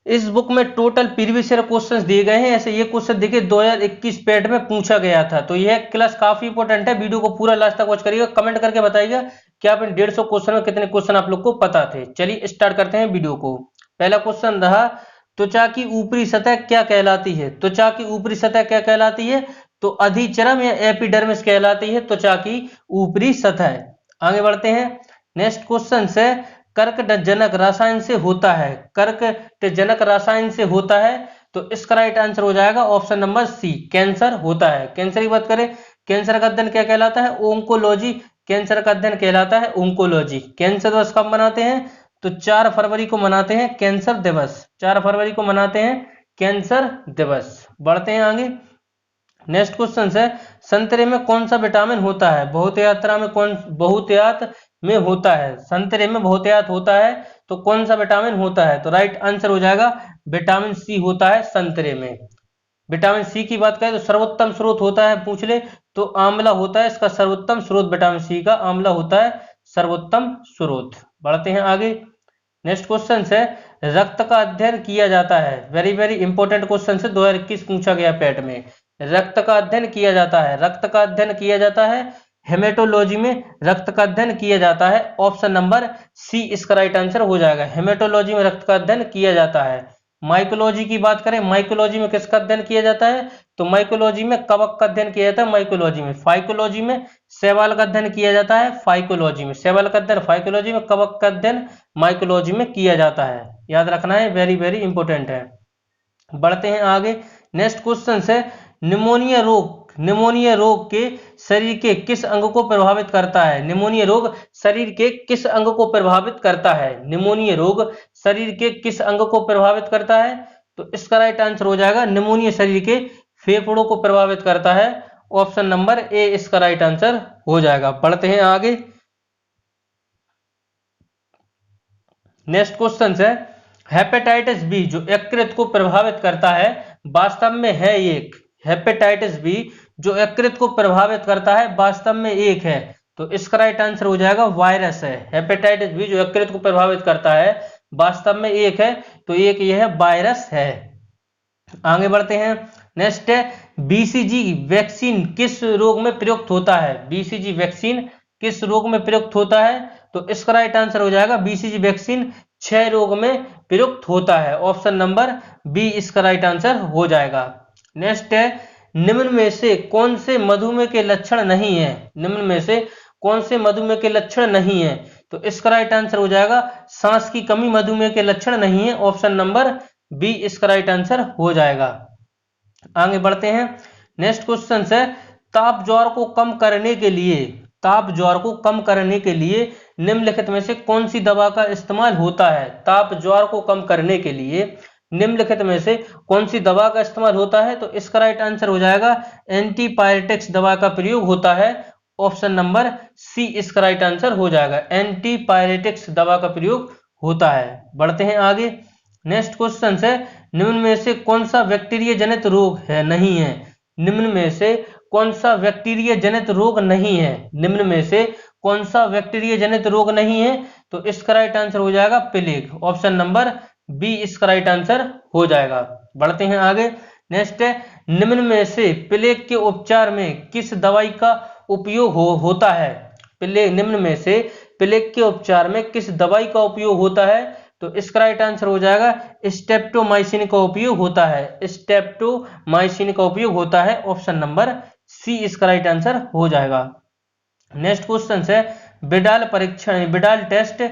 इस बुक में total previous year questions दिए गए हैं। ऐसे ये क्वेश्चन देखिए 2021 पैड में पूछा गया था। तो यह क्लास काफी इंपॉर्टेंट है, वीडियो को पूरा लास्ट तक वॉच करिएगा। कमेंट करके बताइएगा कि आप इन 150 क्वेश्चन में कितने क्वेश्चन आप लोग को पता थे। चलिए स्टार्ट करते हैं वीडियो को। पहला क्वेश्चन रहा, त्वचा की ऊपरी सतह क्या कहलाती है? त्वचा की ऊपरी सतह क्या कहलाती है? तो अधिचर्म या एपिडर्मिस कहलाती है त्वचा की ऊपरी सतह। आगे बढ़ते हैं। नेक्स्ट क्वेश्चन से, कर्कटजनक रसायन से होता है, कर्कटजनक रसायन से होता है, तो इसका राइट आंसर हो जाएगा ऑप्शन नंबर सी, कैंसर होता है। कैंसर की बात करें, कैंसर का अध्ययन क्या कहलाता है? ओंकोलॉजी। कैंसर का अध्ययन कहलाता है ओंकोलॉजी। कैंसर दिवस कब मनाते हैं? तो 4 फरवरी को मनाते हैं कैंसर दिवस। 4 फरवरी को मनाते हैं कैंसर दिवस। बढ़ते हैं आगे। नेक्स्ट क्वेश्चन है, संतरे में कौन सा विटामिन होता है? बहुतायत में होता है। संतरे में बहुतायत होता है, तो कौन सा विटामिन होता है? तो राइट आंसर हो जाएगा विटामिन सी होता है संतरे में। विटामिन सी की बात करें तो सर्वोत्तम स्रोत होता है, पूछ ले तो आंवला होता है इसका सर्वोत्तम स्रोत। विटामिन सी का आंवला होता है सर्वोत्तम स्रोत। बढ़ते हैं आगे। नेक्स्ट क्वेश्चन है, रक्त का अध्ययन किया जाता है। वेरी वेरी इंपॉर्टेंट क्वेश्चन है, 2021 पूछा गया पैट में। रक्त का अध्ययन किया जाता है, रक्त का अध्ययन किया जाता है हेमेटोलॉजी में रक्त का अध्ययन किया जाता है। ऑप्शन नंबर सी इसका राइट आंसर हो जाएगा। हेमेटोलॉजी में रक्त का अध्ययन किया जाता है। माइकोलॉजी की बात करें, माइकोलॉजी में किसका अध्ययन किया जाता है? तो माइकोलॉजी में कवक का अध्ययन किया जाता है माइकोलॉजी में। फाइकोलॉजी में शैवाल का अध्ययन किया जाता है फाइकोलॉजी में। शैवाल का अध्ययन फाइकोलॉजी में, कवक का अध्ययन माइकोलॉजी में किया जाता है। याद रखना है, वेरी वेरी इंपॉर्टेंट है। बढ़ते हैं आगे। नेक्स्ट क्वेश्चन है, निमोनिया रोग के शरीर के किस अंग को प्रभावित करता है? निमोनिया रोग शरीर के किस अंग को प्रभावित करता है? निमोनिया रोग शरीर के किस अंग को प्रभावित करता है? तो इसका राइट आंसर हो जाएगा निमोनिया शरीर के फेफड़ों को प्रभावित करता है। ऑप्शन नंबर ए इसका राइट आंसर हो जाएगा। बढ़ते हैं आगे। नेक्स्ट क्वेश्चन है, हेपेटाइटिस बी जो यकृत को प्रभावित करता है वास्तव में है एक। हेपेटाइटिस बी जो यकृत को प्रभावित करता है वास्तव में एक है, तो इसका राइट आंसर हो जाएगा वायरस है। हेपेटाइटिस बी जो यकृत को प्रभावित करता है वास्तव में एक है, तो एक यह वायरस है। आगे बढ़ते हैं। नेक्स्ट है, बीसीजी वैक्सीन किस रोग में प्रयुक्त होता है? बीसीजी वैक्सीन किस रोग में प्रयुक्त होता है? तो इसका राइट आंसर हो जाएगा बीसीजी वैक्सीन क्षय रोग में प्रयुक्त होता है। ऑप्शन नंबर बी इसका राइट आंसर हो जाएगा। नेक्स्ट है, निम्न में से कौन से मधुमेह के लक्षण नहीं है? निम्न में से कौन से मधुमेह के लक्षण नहीं है? तो इसका राइट आंसर हो जाएगा सांस की कमी मधुमेह के लक्षण नहीं है। ऑप्शन नंबर बी इसका राइट आंसर हो जाएगा। आगे बढ़ते हैं। नेक्स्ट क्वेश्चन है, ताप ज्वर को कम करने के लिए निम्नलिखित में से कौन सी दवा का इस्तेमाल होता है? ताप ज्वर को कम करने के लिए निम्नलिखित में से कौन सी दवा का इस्तेमाल होता है? तो इसका राइट आंसर हो जाएगा एंटीपायरेटिक्स दवा का प्रयोग होता है। ऑप्शन नंबर सी इसका राइट आंसर हो जाएगा। एंटीपायरेटिक्स दवा का प्रयोग होता है। बढ़ते हैं आगे। नेक्स्ट क्वेश्चन है, निम्न में से कौन सा बैक्टीरिया जनित रोग है नहीं है? निम्न में से कौन सा बैक्टीरिया जनित रोग नहीं है? निम्न में से कौन सा बैक्टीरिया जनित रोग नहीं है? तो इसका राइट आंसर हो जाएगा प्लेग। ऑप्शन नंबर बी इसका राइट आंसर हो जाएगा। बढ़ते हैं आगे। नेक्स्ट है, निम्न में से प्लेग के उपचार में किस दवाई का उपयोग होता है? निम्न में से प्लेग के उपचार में किस दवाई का उपयोग होता है? तो इसका राइट आंसर हो जाएगा स्ट्रेप्टोमाइसिन का उपयोग होता है। स्ट्रेप्टोमाइसिन का उपयोग होता है। ऑप्शन नंबर सी इसका राइट आंसर हो जाएगा। नेक्स्ट क्वेश्चन है, बिडाल टेस्ट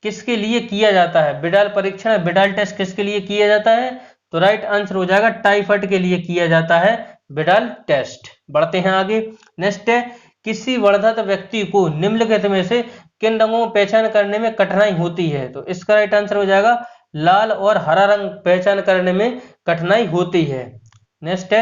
किसके लिए किया जाता है? बिडाल टेस्ट किसके लिए किया जाता है? तो राइट आंसर हो जाएगा टाइफाइड के लिए किया जाता है बिडाल टेस्ट। बढ़ते हैं आगे। नेक्स्ट है, किसी वर्धत व्यक्ति को निम्नलिखित में से किन रंगों में पहचान करने में कठिनाई होती है? तो इसका राइट आंसर हो जाएगा लाल और हरा रंग पहचान करने में कठिनाई होती है। नेक्स्ट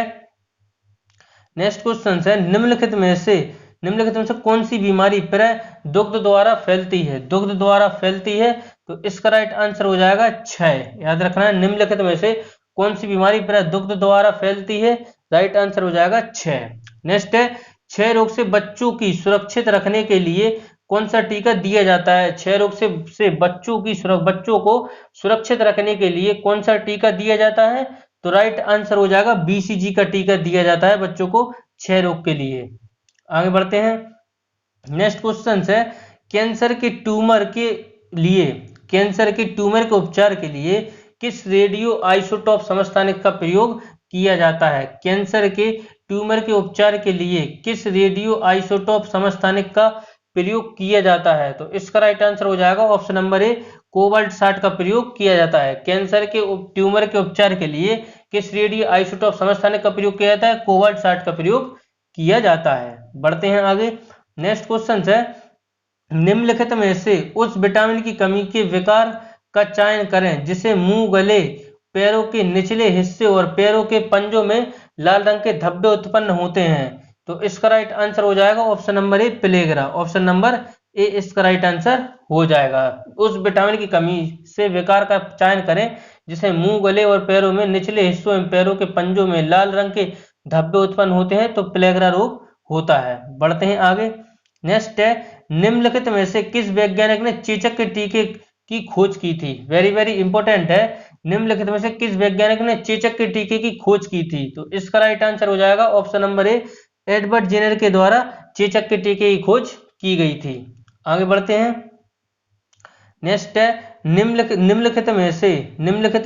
क्वेश्चन है, निम्नलिखित में से कौन सी बीमारी प्राय दुग्ध द्वारा फैलती है? दुग्ध द्वारा फैलती है, तो इसका राइट आंसर हो जाएगा क्षय। याद रखना है, निम्नलिखित में से कौन सी बीमारी प्राय दुग्ध द्वारा फैलती है? राइट आंसर हो जाएगा क्षय। नेक्स्ट है, क्षय रोग से बच्चों की सुरक्षित रखने के लिए कौन सा टीका दिया जाता है? क्षय रोग से बच्चों को सुरक्षित रखने के लिए कौन सा टीका दिया जाता है? तो राइट आंसर हो जाएगा BCG का टीका दिया जाता है बच्चों को क्षय रोग के लिए। आगे बढ़ते हैं। नेक्स्ट क्वेश्चन है कैंसर के ट्यूमर के उपचार के लिए किस रेडियो आइसोटोप समस्थानिक का प्रयोग किया जाता है? कैंसर के ट्यूमर के उपचार के लिए किस रेडियो आइसोटोप समस्थानिक का प्रयोग किया जाता है? तो इसका राइट आंसर हो जाएगा ऑप्शन नंबर ए, कोबाल्ट 60 का प्रयोग किया जाता है। कैंसर के ट्यूमर के उपचार के लिए किस रेडियो आइसोटोप समस्थानिक का प्रयोग किया जाता है? कोबाल्ट 60 का प्रयोग किया जाता है। बढ़ते हैं आगे। नेक्स्ट क्वेश्चन है निम्नलिखित में से उस विटामिन की कमी के विकार का चयन करें जिसे मुंह, गले, पैरों के निचले हिस्से और पैरों के पंजों में लाल रंग के धब्बे उत्पन्न होते हैं। तो इसका राइट आंसर हो जाएगा ऑप्शन नंबर ए, प्लेगरा। ऑप्शन नंबर ए इसका राइट आंसर हो जाएगा। उस विटामिन की कमी से विकार का चयन करें जिसे मुंह, गले और पैरों में निचले हिस्सों में पैरों के पंजों में लाल रंग के धब्बे उत्पन्न होते हैं, तो प्लेगरा रोग होता है। बढ़ते हैं आगे। नेक्स्ट है निम्नलिखित में से किस वैज्ञानिक ने चेचक के टीके की खोज की थी? वेरी वेरी इंपॉर्टेंट है। निम्नलिखित में से किस वैज्ञानिक ने चेचक के टीके की खोज की थी? तो इसका राइट आंसर हो जाएगा option number A, Edward Jenner के द्वारा चेचक के टीके की खोज की गई थी। आगे बढ़ते हैं। नेक्स्ट है निम्नलिखित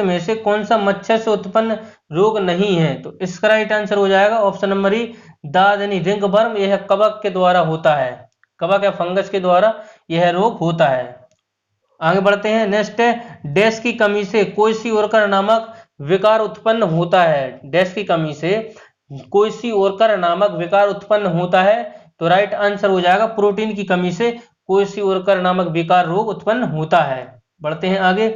में से कौन सा मच्छर से उत्पन्न रोग नहीं है? तो इसका राइट आंसर हो जाएगा ऑप्शन नंबर ई, दाद यानी रिंगवर्म। यह कवक के द्वारा होता है, कवक या फंगस के द्वारा यह रोग होता है। आगे बढ़ते हैं। नेक्स्ट है डैश की कमी से क्वेशीओर्कर नामक विकार उत्पन्न होता है। डैश की कमी से क्वेशीओर्कर नामक विकार उत्पन्न होता है, तो राइट आंसर हो जाएगा प्रोटीन की कमी से क्वेशीओर्कर नामक विकार रोग उत्पन्न होता है। बढ़ते हैं आगे।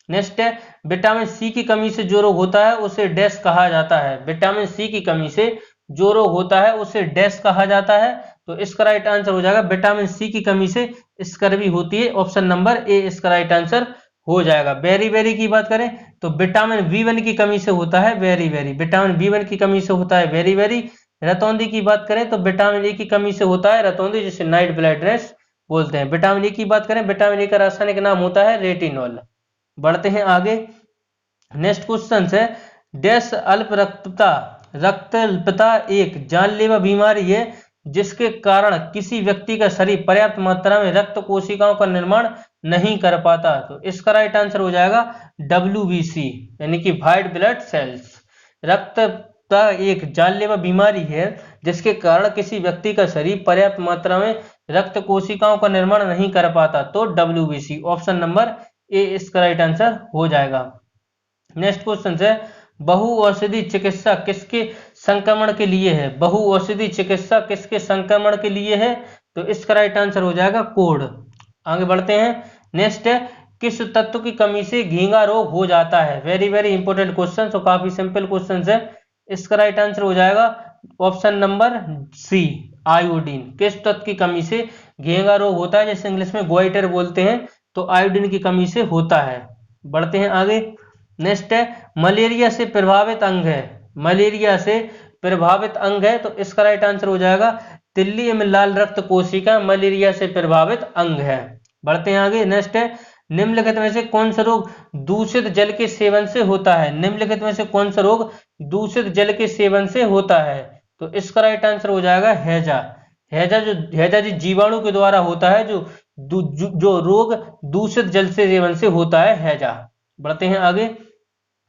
नेक्स्ट है विटामिन सी की कमी से जो रोग होता है उसे डैश कहा जाता है। विटामिन सी की कमी से जो रोग होता है उसे डैश कहा जाता है, तो इसका राइट आंसर हो जाएगा विटामिन सी की कमी से स्कर्वी होती है। ऑप्शन नंबर ए इसका राइट आंसर हो जाएगा। बेरी बेरी की बात करें तो विटामिन B1 की कमी से होता है वेरी वेरी। विटामिन B1 की कमी से होता है वेरी वेरी। रतौंधी की बात करें तो विटामिन ए की कमी से होता है रतौंधी, जिसे नाइट ब्लाइंडनेस बोलते हैं। विटामिन ए की बात करें, विटामिन ए का रासायनिक नाम होता है रेटिनॉल। बढ़ते हैं आगे। नेक्स्ट क्वेश्चन है डैश रक्तअल्पता एक जानलेवा बीमारी है जिसके कारण किसी व्यक्ति का शरीर पर्याप्त मात्रा में रक्त कोशिकाओं का निर्माण नहीं कर पाता। तो इसका राइट आंसर हो जाएगा WBC यानी कि व्हाइट ब्लड सेल्स। रक्तअल्पता एक जानलेवा बीमारी है जिसके कारण किसी व्यक्ति का शरीर पर्याप्त मात्रा में रक्त कोशिकाओं का निर्माण नहीं कर पाता, तो WBC। ऑप्शन नंबर ए इसका राइट आंसर हो जाएगा। नेक्स्ट क्वेश्चन है बहुऔषधि चिकित्सा किसके संक्रमण के लिए है? बहुऔषधि चिकित्सा किसके संक्रमण के लिए है? तो इसका राइट आंसर हो जाएगा कोढ़। आगे बढ़ते हैं। नेक्स्ट है किस तत्व की कमी से घींगा रोग हो जाता है? वेरी वेरी इंपॉर्टेंट क्वेश्चन, तो काफी सिंपल क्वेश्चन है। इसका राइट आंसर हो जाएगा ऑप्शन नंबर सी, आयोडीन। किस तत्व की कमी से घेंगा रोग होता है, जैसे इंग्लिश में गोइटर बोलते हैं, तो आयोडीन की कमी से होता है। बढ़ते हैं आगे। नेक्स्ट है मलेरिया से प्रभावित अंग है। मलेरिया से प्रभावित अंग है, तो इसका राइट आंसर हो जाएगा तिल्ली में लाल रक्त कोशिका मलेरिया से प्रभावित अंग है। बढ़ते हैं आगे। नेक्स्ट है निम्नलिखित में से कौन सा रोग दूषित जल के सेवन से होता है? निम्नलिखित में से कौन सा रोग दूषित जल के सेवन से होता है? तो इसका राइट आंसर हो जाएगा हैजा। हैजा जो जीवाणु के द्वारा होता है, जो रोग दूषित जल से सेवन से होता है, हैजा। बढ़ते हैं आगे।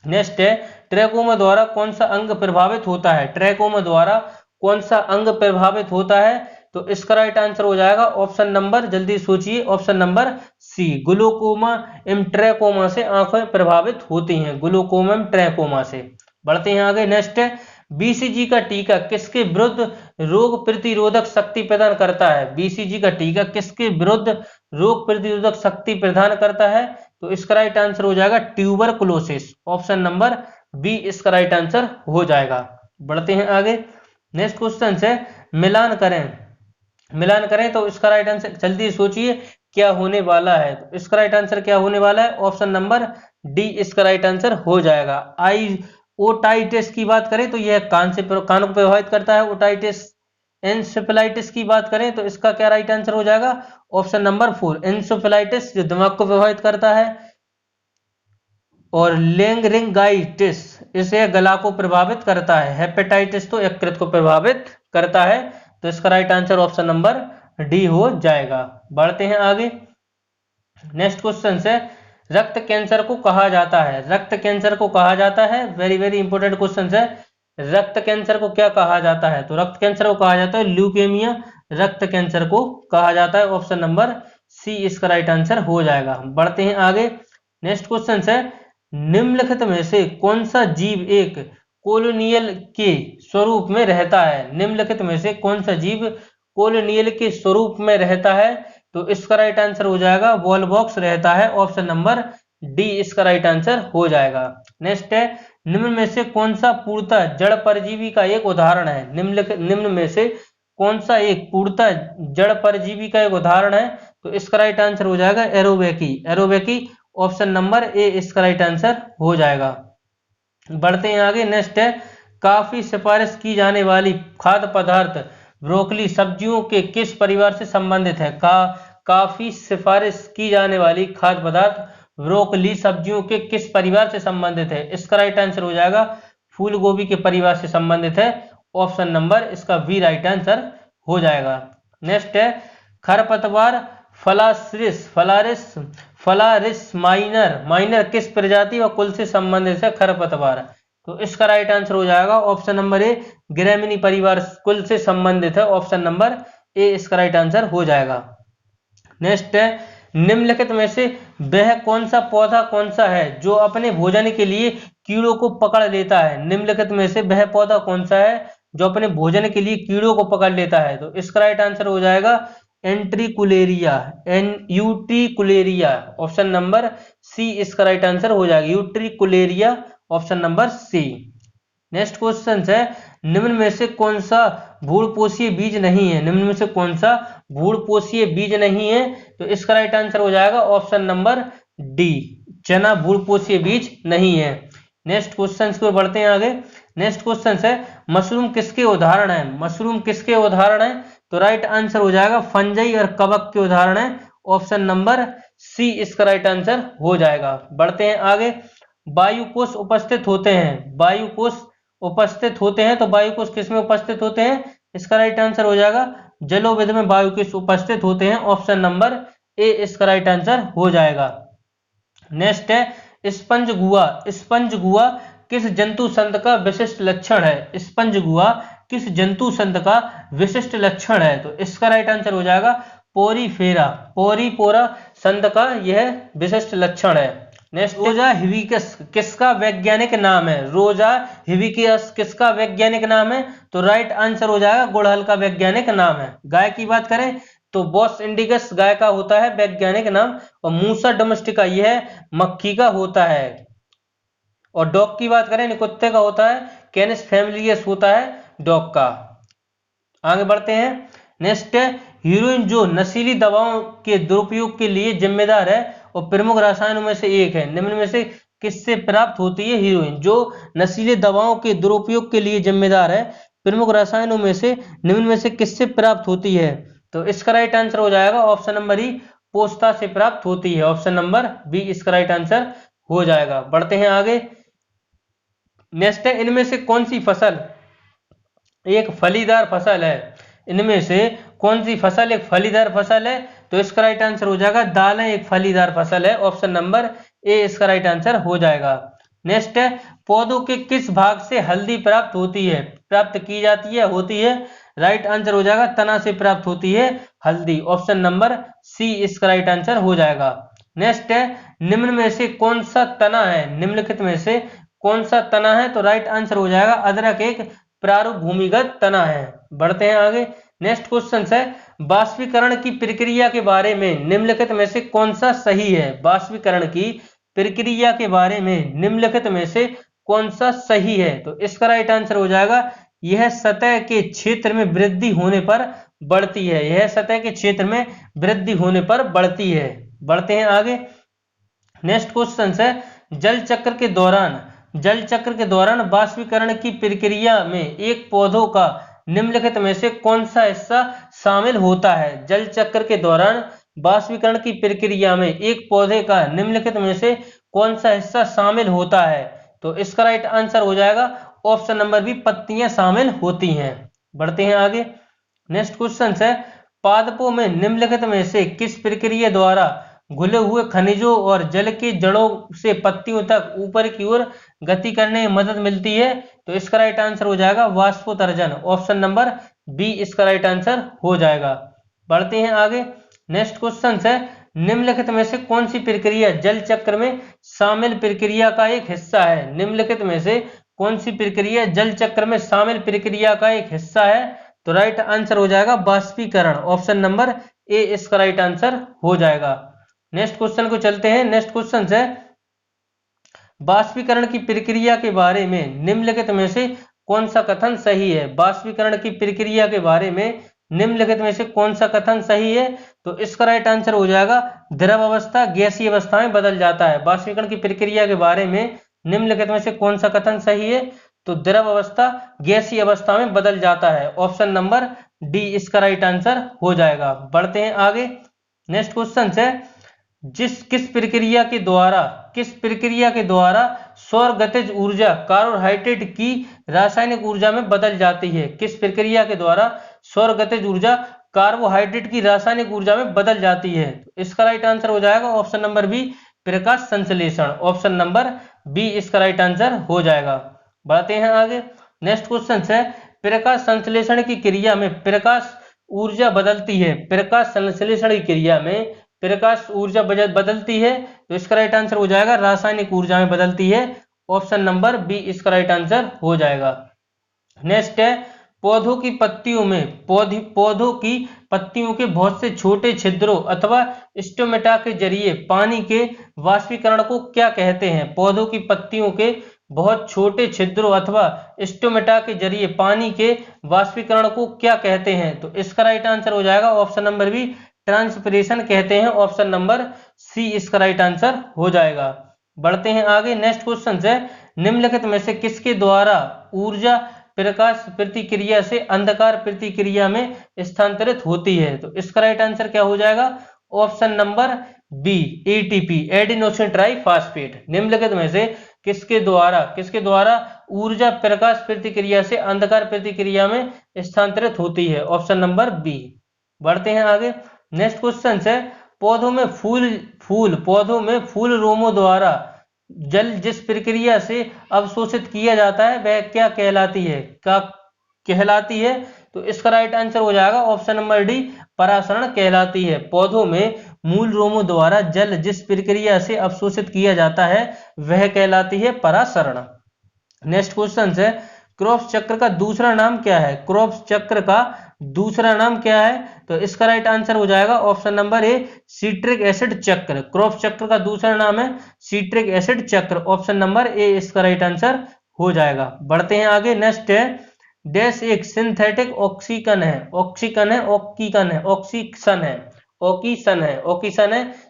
नेक्स्ट है ट्रैकोमा द्वारा कौन सा अंग प्रभावित होता है? ट्रैकोमा द्वारा कौन सा अंग प्रभावित होता है? तो इसका राइट आंसर हो जाएगा ऑप्शन नंबर, जल्दी सोचिए, ऑप्शन नंबर सी, ग्लूकोमा एवं ट्रैकोमा से आंखें प्रभावित होती हैं, ग्लूकोमा एवं ट्रैकोमा से। बढ़ते हैं आगे। नेक्स्ट है BCG का टीका किसके विरुद्ध रोग प्रतिरोधक शक्ति प्रदान करता है? BCG का टीका किसके विरुद्ध रोग प्रतिरोधक शक्ति प्रदान करता है? तो इसका राइट आंसर हो जाएगा ट्यूबरकुलोसिस। ऑप्शन नंबर बी इसका राइट आंसर हो जाएगा। बढ़ते हैं आगे। नेक्स्ट क्वेश्चन है मिलान करें तो इसका राइट आंसर, जल्दी सोचिए क्या होने वाला है? तो इसका राइट आंसर क्या होने वाला है? ऑप्शन नंबर डी इसका राइट आंसर हो जाएगा। ओटाइटिस की बात करें तो यह कान को प्रभावित करता है, ओटाइटिस एन्सेफेलाइटिस की बात करें तो इसका क्या राइट आंसर हो जाएगा? ऑप्शन नंबर 4 एन्सेफेलाइटिस जो दिमाग को प्रभावित करता है। और लेंगरिंगाइटिस इसे गला को प्रभावित करता है। हेपेटाइटिस तो यकृत को प्रभावित करता है। तो इसका right answer option number D हो जाएगा। बढ़ते हैं आगे। नेक्स्ट क्वेश्चन से रक्त कैंसर को कहा जाता है, रक्त कैंसर को कहा जाता है, वेरी वेरी इंपॉर्टेंट क्वेश्चन है। रक्त कैंसर को क्या कहा जाता है? तो रक्त कैंसर को कहा जाता है ल्यूकेमिया, रक्त कैंसर को कहा जाता है। ऑप्शन नंबर सी इसका राइट आंसर हो जाएगा। बढ़ते हैं आगे। नेक्स्ट क्वेश्चन है निम्नलिखित में से कौन सा जीव एक कोलोनियल के स्वरूप में रहता है? निम्नलिखित में से कौन सा जीव कोलोनियल के स्वरूप में रहता है? तो इसका राइट आंसर हो जाएगा वॉलबॉक्स रहता है। ऑप्शन नंबर डी इसका राइट आंसर हो जाएगा। नेक्स्ट है निम्न में से कौन सा पूर्णतः जड़ परजीवी का एक उदाहरण है? निम्न में से कौन सा एक पूर्णतः जड़ परजीवी का एक उदाहरण है? तो इसका राइट आंसर हो जाएगा एरोवेकी, एरोवेकी। ऑप्शन नंबर ए इसका राइट आंसर हो जाएगा। बढ़ते हैं आगे। नेक्स्ट है काफी सिफारिश की जाने वाली खाद्य पदार्थ ब्रोकली सब्जियों के किस परिवार से संबंधित है? काफी सिफारिश की जाने वाली खाद्य पदार्थ ब्रोकली सब्जियों के किस परिवार से संबंधित है? इसका राइट आंसर हो जाएगा फूल गोभी के परिवार से संबंधित है। ऑप्शन नंबर इसका बी राइट आंसर हो जाएगा। नेक्स्ट है खरपतवार फलारिस फलारिस फलारिस माइनर माइनर किस प्रजाति व कुल से संबंधित है खरपतवार? तो इसका राइट आंसर हो जाएगा ऑप्शन नंबर ए ग्रेमिनी परिवार कुल से संबंधित है। ऑप्शन नंबर ए इसका राइट आंसर हो जाएगा। नेक्स्ट है निम्नलिखित में से वह कौन सा पौधा कौन सा है जो अपने भोजन के लिए कीड़ों को पकड़ लेता है? निम्नलिखित में से वह पौधा कौन सा है जो अपने भोजन के लिए कीड़ों को पकड़ लेता है? तो इसका राइट आंसर हो जाएगा एंट्रिकुलेरिया, यूट्रिकुलेरिया। ऑप्शन नंबर सी इसका राइट आंसर हो जाएगा Utricularia. Option number C. Next question है निम्न में से कौन सा भूलपोषीय बीज नहीं है? निम्न में से कौन सा भूलपोषीय बीज नहीं है? तो इसका राइट आंसर हो जाएगा ऑप्शन नंबर डी चना भूलपोषीय बीज नहीं है। नेक्स्ट क्वेश्चन की ओर बढ़ते हैं आगे। नेक्स्ट क्वेश्चन है मशरूम किसके उदाहरण है? मशरूम किसके उदाहरण है? तो राइट आंसर हो जाएगा फंजाई और कवक के उदाहरण है। ऑप्शन नंबर सी इसका राइट आंसर हो जाएगा। बढ़ते हैं आगे। वायुकोष उपस्थित होते हैं, वायुकोष उपस्थित होते हैं तो वायुकोष किसमें उपस्थित होते हैं? इसका राइट आंसर हो जाएगा जलोविद में वायुकोष उपस्थित होते हैं। ऑप्शन नंबर ए इसका राइट आंसर हो जाएगा। नेक्स्ट है स्पंज गुहा, स्पंज गुहा किस जंतु संघ का विशिष्ट लक्षण है? स्पंज गुहा किस जंतु संघ का विशिष्ट लक्षण है? तो इसका राइट आंसर हो जाएगा पोरीफेरा, पोरीपोरा संघ का यह विशिष्ट लक्षण है। नेक्स्ट रोजा हिबिस्कस किसका वैज्ञानिक नाम है? रोजा हिबिस्कस किसका वैज्ञानिक नाम है? तो राइट आंसर हो जाएगा गुड़हल का वैज्ञानिक नाम है। गाय की बात करें तो बॉस इंडिगस गाय का होता है वैज्ञानिक नाम, और मूसा डोमेस्टिका यह मक्खी का होता है। और डॉग की बात करें कुत्ते का होता है कैनिस फैमिलियस होता है डॉग का। आगे बढ़ते हैं। नेक्स्ट है हीरोइन जो नशीली दवाओं के दुरुपयोग के लिए जिम्मेदार है और प्रमुख रसायनों में से एक है। निम्न में से किससे प्राप्त होती है हीरोइन जो नशीले दवाओं के दुरुपयोग के लिए जिम्मेदार है? प्रमुख रसायनों में से निम्न में से किससे प्राप्त होती है? तो इसका राइट आंसर हो जाएगा ऑप्शन नंबर ई पोस्ता से प्राप्त होती है। ऑप्शन नंबर बी इसका राइट आंसर हो जाएगा। बढ़ते हैं आगे। नेक्स्ट है इनमें से कौन सी फसल एक फलीदार फसल है? इनमें से कौन सी फसल एक फलीदार फसल है? तो इसका राइट आंसर हो जाएगा दालें एक फलीदार फसल है। ऑप्शन नंबर ए इसका राइट आंसर हो जाएगा। नेक्स्ट है पौधों के किस भाग से हल्दी प्राप्त होती है, प्राप्त की जाती है, होती है? राइट आंसर हो जाएगा तना से प्राप्त होती है हल्दी। ऑप्शन नंबर सी इसका राइट आंसर हो जाएगा। नेक्स्ट है निम्न में से कौन सा तना है? निम्नलिखित में से कौन सा तना है? तो राइट आंसर हो जाएगा अदरक एक प्रारूप भूमिगत तना है। बढ़ते हैं आगे। नेक्स्ट क्वेश्चन है बाष्पीकरण की प्रक्रिया के बारे में निम्नलिखित में से कौन सा सही है? बाष्पीकरण की प्रक्रिया के बारे में निम्नलिखित में से कौन सा सही है? तो इसका राइट आंसर हो जाएगा यह सतह के क्षेत्र में वृद्धि होने पर बढ़ती है, यह सतह के क्षेत्र में वृद्धि होने पर बढ़ती है। बढ़ते हैं आगे। नेक्स्ट क्वेश्चन है जल चक्र के दौरान बाष्पीकरण की प्रक्रिया में एक पौधों का निम्नलिखित में से कौन सा हिस्सा शामिल होता है? जल चक्र के दौरान वाष्पीकरण की प्रक्रिया में एक पौधे का निम्नलिखित में से कौन सा हिस्सा शामिल होता है? तो इसका राइट आंसर हो जाएगा ऑप्शन नंबर बी, पत्तियां शामिल होती हैं। बढ़ते हैं आगे। नेक्स्ट क्वेश्चन है, पादपों में निम्नलिखित में से किस प्रक्रिया द्वारा घुले हुए खनिजों और जल की जड़ों से पत्तियों तक ऊपर की ओर गति करने में मदद मिलती है? तो इसका राइट आंसर हो जाएगा वाष्पोत्सर्जन, ऑप्शन नंबर बी इसका राइट आंसर हो जाएगा। बढ़ते हैं आगे। नेक्स्ट क्वेश्चन है, निम्नलिखित में से कौन सी प्रक्रिया जल चक्र में शामिल प्रक्रिया का एक हिस्सा है? निम्नलिखित में से कौन सी प्रक्रिया जल चक्र में शामिल प्रक्रिया का एक हिस्सा है? तो राइट आंसर हो जाएगा वाष्पीकरण, ऑप्शन नंबर ए इसका राइट आंसर हो जाएगा। नेक्स्ट क्वेश्चन को चलते हैं। नेक्स्ट क्वेश्चन है, वाष्पीकरण की प्रक्रिया के बारे में निम्नलिखित में से कौन सा कथन सही है? वाष्पीकरण की प्रक्रिया के बारे में निम्नलिखित में से कौन सा कथन सही है? तो इसका राइट आंसर हो जाएगा द्रव अवस्था गैसीय अवस्था में बदल जाता है। वाष्पीकरण की प्रक्रिया के बारे में निम्नलिखित में से कौन सा कथन सही है? तो द्रव अवस्था गैसीय अवस्था में बदल जाता है, ऑप्शन नंबर डी इसका राइट आंसर हो जाएगा। बढ़ते हैं आगे। नेक्स्ट क्वेश्चन है, किस प्रक्रिया के द्वारा सौर गतिज ऊर्जा कार्बोहाइड्रेट की रासायनिक ऊर्जा में बदल जाती है? किस प्रक्रिया के द्वारा सौर गतिज ऊर्जा कार्बोहाइड्रेट की रासायनिक ऊर्जा में बदल जाती है? तो इसका राइट आंसर हो जाएगा ऑप्शन नंबर बी, प्रकाश संश्लेषण, ऑप्शन नंबर बी इसका राइट आंसर हो जाएगा। बढ़ते हैं आगे। नेक्स्ट क्वेश्चन है, प्रकाश संश्लेषण की क्रिया में प्रकाश ऊर्जा बदलती है। प्रकाश संश्लेषण की क्रिया में प्रकाश ऊर्जा बदलती है, तो इसका राइट आंसर हो जाएगा रासायनिक ऊर्जा में बदलती है, ऑप्शन नंबर बी इसका राइट आंसर हो जाएगा। नेक्स्ट है, पौधों की पत्तियों के बहुत से छोटे छिद्रों अथवा स्टोमेटा के जरिए पानी के वाष्पीकरण को क्या कहते हैं? पौधों की पत्तियों के बहुत छोटे छिद्रों अथवा स्टोमेटा के जरिए पानी के वाष्पीकरण को क्या कहते हैं? तो इसका राइट आंसर हो जाएगा ऑप्शन नंबर बी, ट्रांसपिरेशन कहते हैं, ऑप्शन नंबर सी इसका राइट आंसर हो जाएगा। बढ़ते हैं आगे। नेक्स्ट क्वेश्चन है, निम्नलिखित में से किसके द्वारा ऊर्जा प्रकाश प्रतिक्रिया से अंधकार प्रतिक्रिया में स्थानांतरित होती है? तो इसका राइट आंसर क्या हो जाएगा? Option number B, ATP, adenosine triphosphate. निम्नलिखित में से किसके द्वारा ऊर्जा प्रकाश प्रतिक्रिया से अंधकार प्रतिक्रिया में स्थानांतरित होती है? Option number B. बढ़ते हैं आगे। नेक्स्ट क्वेश्चन है, पौधों में फूल रोमों द्वारा जल जिस प्रक्रिया से अवशोषित किया जाता है वह क्या कहलाती है? तो इसका राइट आंसर हो जाएगा ऑप्शन नंबर डी, परासरण कहलाती है। पौधों में मूल रोमों द्वारा जल जिस प्रक्रिया से अवशोषित किया जाता है वह कहलाती है परासरण। नेक्स्ट क्वेश्चन है, क्रॉस चक्र का दूसरा नाम क्या है? क्रॉस चक्र का दूसरा नाम क्या है? तो इसका राइट आंसर हो जाएगा ऑप्शन नंबर ए, सिट्रिक एसिड चक्र। क्रॉस चक्र का दूसरा नाम है सिट्रिक एसिड चक्र, ऑप्शन नंबर ए इसका राइट आंसर हो जाएगा। बढ़ते हैं आगे। नेक्स्ट है, डैश एक सिंथेटिक ऑक्सीकन है,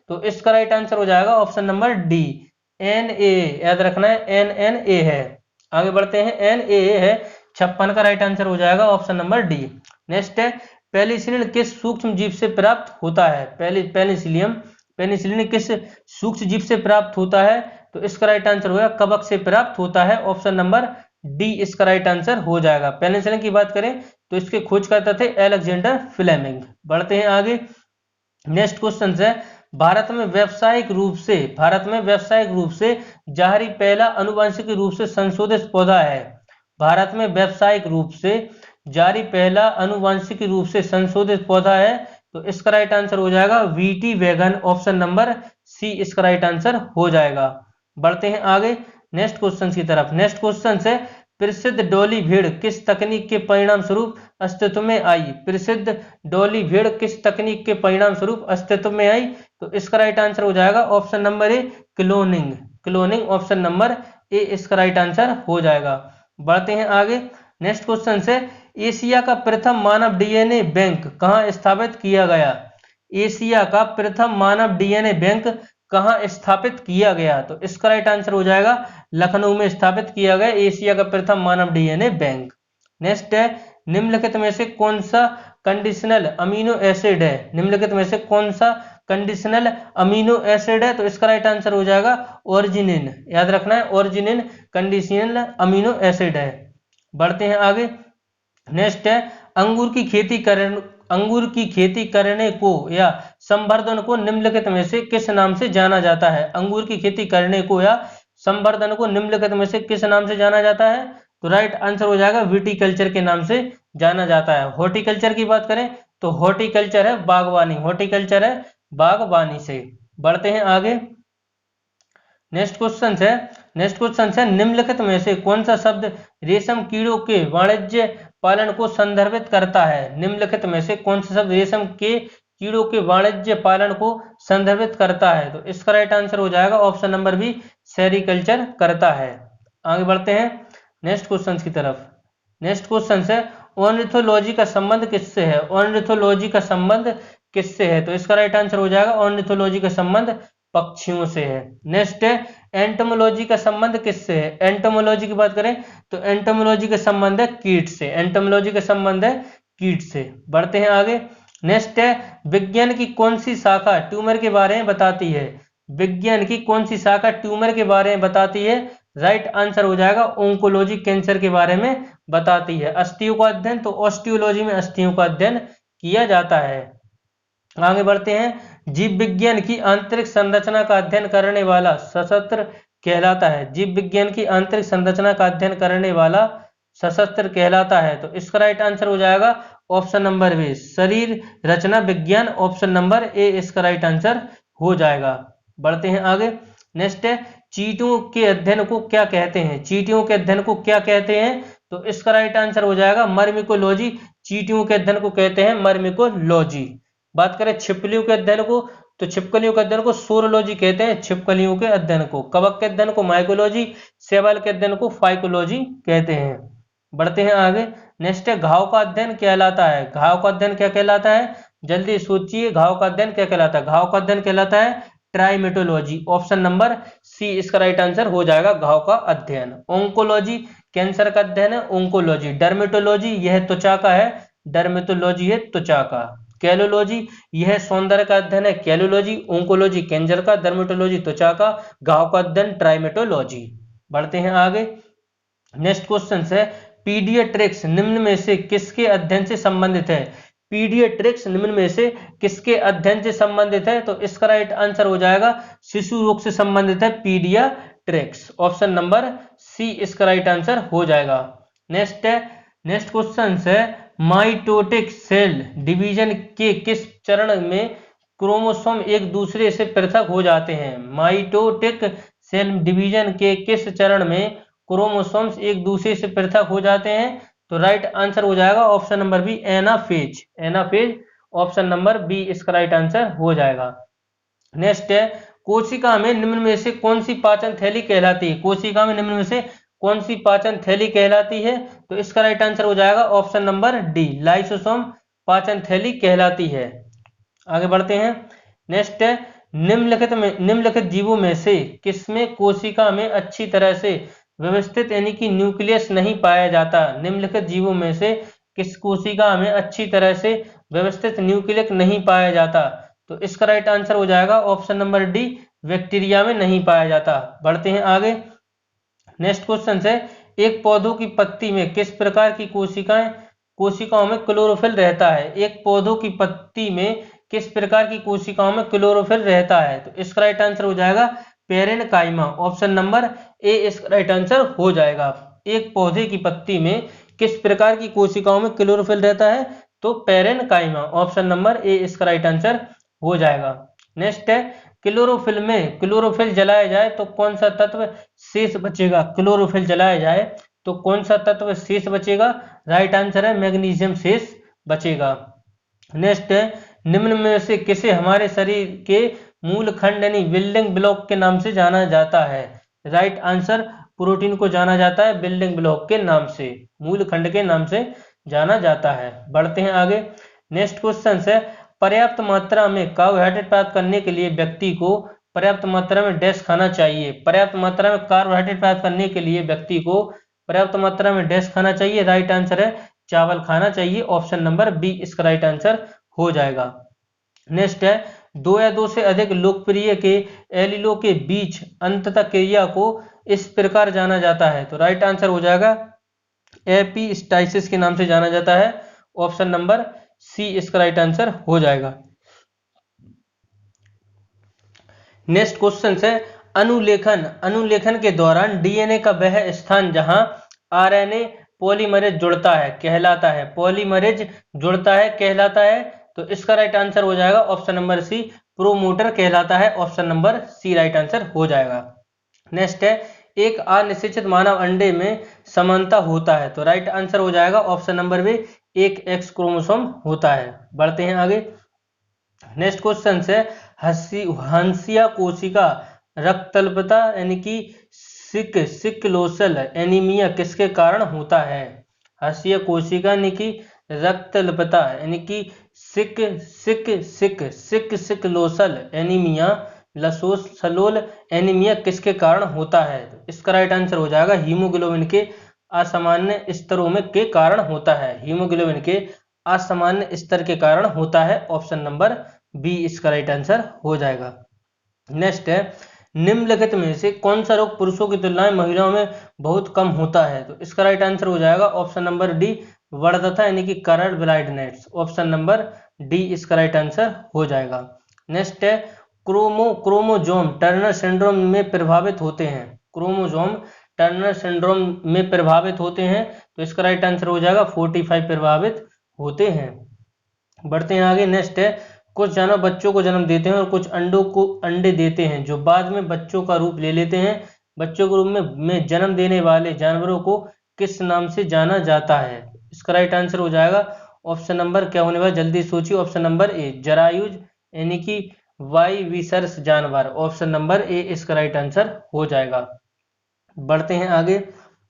तो इसका राइट आंसर हो जाएगा ऑप्शन नंबर डी, Na, याद रखना है NNA है। आगे बढ़ते हैं, Na है 56 का राइट आंसर हो जाएगा ऑप्शन नंबर डी। नेक्स्ट है, पेनिसिलिन किस सूक्ष्म जीव से प्राप्त होता है? पेनिसिलिन किस सूक्ष्म जीव से प्राप्त होता है? तो इसका राइट आंसर होगा कवक से प्राप्त होता है, ऑप्शन नंबर डी इसका राइट आंसर हो जाएगा। पेनिसिलिन की बात करें तो इसके खोजकर्ता थे अलेक्जेंडर फ्लेमिंग। बढ़ते हैं आगे। नेक्स्ट क्वेश्चन है, भारत में व्यावसायिक रूप से जारी पहला आनुवंशिक रूप से संशोधित पौधा है। भारत में व्यावसायिक रूप से जारी पहला आनुवंशिक रूप से संशोधित पौधा है, तो इसका राइट आंसर हो जाएगा VT wagon, option number C इसका राइट आंसर हो जाएगा। बढ़ते हैं आगे नेक्स्ट क्वेश्चन की तरफ। नेक्स्ट क्वेश्चन से, प्रसिद्ध डोली भेड़ किस तकनीक के परिणाम स्वरूप अस्तित्व में आई? प्रसिद्ध डोली भेड़ किस तकनीक के परिणाम स्वरूप अस्तित्व में आई? तो इसका राइट आंसर हो जाएगा option number A, cloning, option number A इसका राइट आंसर हो जाएगा। बढ़ते हैं आगे। नेक्स्ट क्वेश्चन से, एशिया का प्रथम मानव डीएनए बैंक कहाँ स्थापित किया गया? एशिया का प्रथम मानव डीएनए बैंक कहाँ स्थापित किया गया? तो इसका राइट आंसर हो जाएगा लखनऊ में स्थापित किया गया एशिया का प्रथम मानव डीएनए बैंक। नेक्स्ट है, निम्नलिखित में से कौन सा कंडीशनल अमीनो एसिड है? निम्नलिखित में से कौन सा कंडीशनल अमीनो एसिड है? तो इसका राइट आंसर हो जाएगा ऑर्जिनिन। याद रखना है, ऑर्जिनिन कंडीशनल अमीनो एसिड है। बढ़ते हैं आगे। नेक्स्ट है, अंगूर की खेती करने को या संवर्धन को निम्नलिखित में से किस नाम से जाना जाता है? अंगूर की खेती करने को या संवर्धन को निम्नलिखित में से किस नाम से जाना जाता है? तो राइट आंसर हो जाएगा विटीकल्चर के नाम से जाना जाता है। हॉर्टिकल्चर की बात करें तो हॉर्टिकल्चर है बागवानी, हॉर्टिकल्चर है बागवानी से। बढ़ते हैं आगे। नेक्स्ट क्वेश्चन है निम्नलिखित में से कौन सा शब्द रेशम कीड़ों के वाणिज्य पालन को संदर्भित करता है? निम्नलिखित में से कौन सा शब्द रेशम के कीड़ों के वाणिज्य पालन को संदर्भित करता है? तो इसका राइट आंसर हो जाएगा ऑप्शन नंबर बी, सेरिकल्चर करता है। आगे बढ़ते हैं नेक्स्ट क्वेश्चन की तरफ। नेक्स्ट क्वेश्चन है ऑर्निथोलॉजी का संबंध किससे है? ऑर्निथोलॉजी का संबंध किससे है? तो इसका राइट आंसर हो जाएगा ऑर्निथोलॉजी का संबंध पक्षियों से है। नेक्स्ट है एंटोमोलॉजी का संबंध किससे है? एंटोमोलॉजी की बात करें तो एंटोमोलॉजी का संबंध है कीट से, एंटोमोलॉजी का संबंध है कीट से। बढ़ते हैं आगे। नेक्स्ट है विज्ञान की कौन सी शाखा ट्यूमर के बारे में बताती है? विज्ञान की कौन सी शाखा ट्यूमर के बारे में बताती है? राइट आंसर हो जाएगा ओंकोलॉजी, कैंसर के बारे में बताती है। अस्थियों का अध्ययन तो ऑस्टियोलॉजी में अस्थियों का अध्ययन किया जाता है। आगे बढ़ते हैं। जीव विज्ञान की आंतरिक संरचना का अध्ययन करने वाला सशस्त्र कहलाता है। जीव विज्ञान की आंतरिक संरचना का अध्ययन करने वाला सशस्त्र कहलाता है। तो इसका राइट आंसर हो जाएगा ऑप्शन नंबर बी, शरीर रचना विज्ञान। ऑप्शन नंबर ए इसका राइट आंसर हो जाएगा। बढ़ते हैं आगे। नेक्स्ट है चींटियों के अध्ययन को क्या कहते हैं? चींटियों के अध्ययन को क्या कहते हैं? तो इसका राइट आंसर हो जाएगा मर्मिकोलॉजी। चींटियों के अध्ययन को कहते हैं मर्मिकोलॉजी। बात करें छिपकलियों के अध्ययन को तो छिपकलियों के अध्ययन को सोरोलॉजी कहते हैं। छिपकलियों के अध्ययन को, कवक के अध्ययन को माइकोलॉजी, शैवाल के अध्ययन को फाइकोलॉजी कहते हैं। बढ़ते हैं आगे। नेक्स्ट है घाव का अध्ययन कहलाता है। घाव का अध्ययन क्या कहलाता है? जल्दी सोचिए, घाव का अध्ययन क्या कहलाता है? घाव का अध्ययन कहलाता है ट्राइमेटोलॉजी। ऑप्शन नंबर सी इसका राइट आंसर हो जाएगा घाव का अध्ययन। ओंकोलॉजी कैंसर का अध्ययन है, ओंकोलॉजी। डर्मेटोलॉजी यह त्वचा का है, डर्मेटोलॉजी है त्वचा का। कैलोलॉजी यह सौंदर्य का अध्ययन है, कैलोलॉजी। ओंकोलॉजी कैंसर का, डर्मेटोलॉजी त्वचा का, घाव का अध्ययन ट्राइमेटोलॉजी। बढ़ते हैं आगे। नेक्स्ट क्वेश्चन है पीडियाट्रिक्स निम्न में से किसके अध्ययन से संबंधित है? पीडियाट्रिक्स निम्न में से किसके अध्ययन से संबंधित है? तो इसका राइट आंसर हो जाएगा शिशु रोग से संबंधित है पीडियाट्रिक्स। ऑप्शन नंबर सी इसका राइट आंसर हो जाएगा। नेक्स्ट क्वेश्चन है माइटोटिक सेल डिवीजन के किस चरण में क्रोमोसोम एक दूसरे से पृथक हो जाते हैं? माइटोटिक सेल डिवीजन के किस चरण में क्रोमोसोम्स एक दूसरे से पृथक हो जाते हैं? तो राइट आंसर हो जाएगा option number B, anaphase. Anaphase option number B इसका राइट आंसर हो जाएगा। नेक्स्ट है कोशिका में निम्न में से कौन सी पाचन थैली कहलाती है? कोशिका में निम्न में से कौन सी पाचन थैली कहलाती है? तो इसका राइट आंसर हो जाएगा ऑप्शन नंबर डी, लाइसोसोम पाचन थैली कहलाती है। आगे बढ़ते हैं। नेक्स्ट है निम्नलिखित जीवों में से किसमें कोशिका में अच्छी तरह से व्यवस्थित यानी कि न्यूक्लियस नहीं पाया जाता? निम्नलिखित जीवों में से किस कोशिका में अच्छी तरह से व्यवस्थित न्यूक्लियस नहीं पाया जाता? तो इसका राइट आंसर हो जाएगा ऑप्शन नंबर डी, बैक्टीरिया में नहीं पाया जाता। बढ़ते हैं आगे। नेक्स्ट क्वेश्चन है एक पौधों की पत्ती में किस प्रकार की कोशिकाओं में क्लोरोफिल रहता है? एक पौधों की पत्ती में किस प्रकार की कोशिकाओं में क्लोरोफिल रहता है? तो इसका राइट आंसर हो जाएगा पेरेनकाइमा। ऑप्शन नंबर ए इसका राइट आंसर हो जाएगा। एक पौधे की पत्ती में किस प्रकार की कोशिकाओं में क्लोरोफिल रहता है? तो पेरेनकाइमा। ऑप्शन नंबर ए इसका राइट आंसर हो जाएगा। नेक्स्ट है क्लोरोफिल जलाया जाए तो कौन सा तत्व शेष बचेगा? क्लोरोफिल जलाया जाए तो कौन सा तत्व शेष बचेगा? राइट आंसर है मैग्नीशियम शेष बचेगा। नेक्स्ट है निम्न में से किसे हमारे शरीर के मूल खंड यानी बिल्डिंग ब्लॉक के नाम से जाना जाता है? राइट आंसर प्रोटीन को जाना जाता है बिल्डिंग ब्लॉक के नाम से, मूल खंड के नाम से जाना जाता है। बढ़ते हैं आगे। नेक्स्ट क्वेश्चन है पर्याप्त मात्रा में कार्बोहाइड्रेट प्राप्त करने के लिए व्यक्ति को पर्याप्त मात्रा में डैश खाना चाहिए? पर्याप्त मात्रा में कार्बोहाइड्रेट प्राप्त करने के लिए व्यक्ति को पर्याप्त मात्रा में डैश खाना चाहिए? राइट आंसर है चावल खाना चाहिए। ऑप्शन नंबर बी इसका राइट आंसर हो जाएगा। नेक्स्ट है, दो या दो से अधिक लोकप्रिय के एलीलों के बीच अंततः क्रिया को इस प्रकार जाना जाता है। तो राइट आंसर हो जाएगा एपिस्टाइसिस के नाम से जाना जाता है। ऑप्शन नंबर सी इसका राइट आंसर हो जाएगा। नेक्स्ट क्वेश्चन है, अनुलेखन के दौरान डीएनए का वह स्थान जहां आरएनए पॉलीमरेज जुड़ता है कहलाता है। पॉलीमरेज जुड़ता है कहलाता है। तो इसका राइट आंसर हो जाएगा ऑप्शन नंबर सी, प्रोमोटर कहलाता है। Option number C right answer हो जाएगा। नेक्स्ट है, एक अनिश्चित मानव अंडे में समानता होता है। तो राइट आंसर हो जाएगा ऑप्शन नंबर बी, एक एक्स क्रोमोसोम होता है। बढ़ते हैं आगे। नेक्स्ट क्वेश्चन है, हंसिया कोशिका रक्तल्पता यानी कि सिकलोसल एनीमिया किसके कारण होता है। हंसिया कोशिका यानी कि रक्तल्पता यानी कि सिकलोसल एनीमिया लसोसलोल एनीमिया किसके कारण होता है। इसका राइट आंसर हो जाएगा हीमोग्लोबिन के असामान्य स्तरों में के कारण होता है। हीमोग्लोबिन के असामान्य स्तर के कारण होता है। ऑप्शन नंबर बी इसका राइट आंसर हो जाएगा। नेक्स्ट है, निम्नलिखित में से कौन सा रोग पुरुषों की तुलना में महिलाओं में बहुत कम होता है। तो इसका राइट आंसर हो जाएगा ऑप्शन नंबर डी, वर्धता यानी कि करल ब्लाइंडनेस। ऑप्शन नंबर डी इसका राइट आंसर हो जाएगा। नेक्स्ट है, क्रोमोजोम टर्नर सिंड्रोम में प्रभावित होते हैं। क्रोमोजोम टर्नर सिंड्रोम में प्रभावित होते हैं। तो इसका राइट आंसर हो जाएगा 45 प्रभावित होते हैं। बढ़ते हैं आगे। नेक्स्ट है, कुछ जानवर बच्चों को जन्म देते हैं और कुछ अंडे देते हैं जो बाद में बच्चों का रूप ले लेते हैं। बच्चों के रूप में जन्म देने वाले जानवरों को किस नाम से जाना जाता है। इसका राइट आंसर हो जाएगा ऑप्शन नंबर, क्या होने वाला जल्दी सोचिए, ऑप्शन नंबर ए, जरायुज यानी कि वाइविसर्स जानवर। ऑप्शन नंबर ए इसका राइट आंसर हो जाएगा। बढ़ते हैं आगे।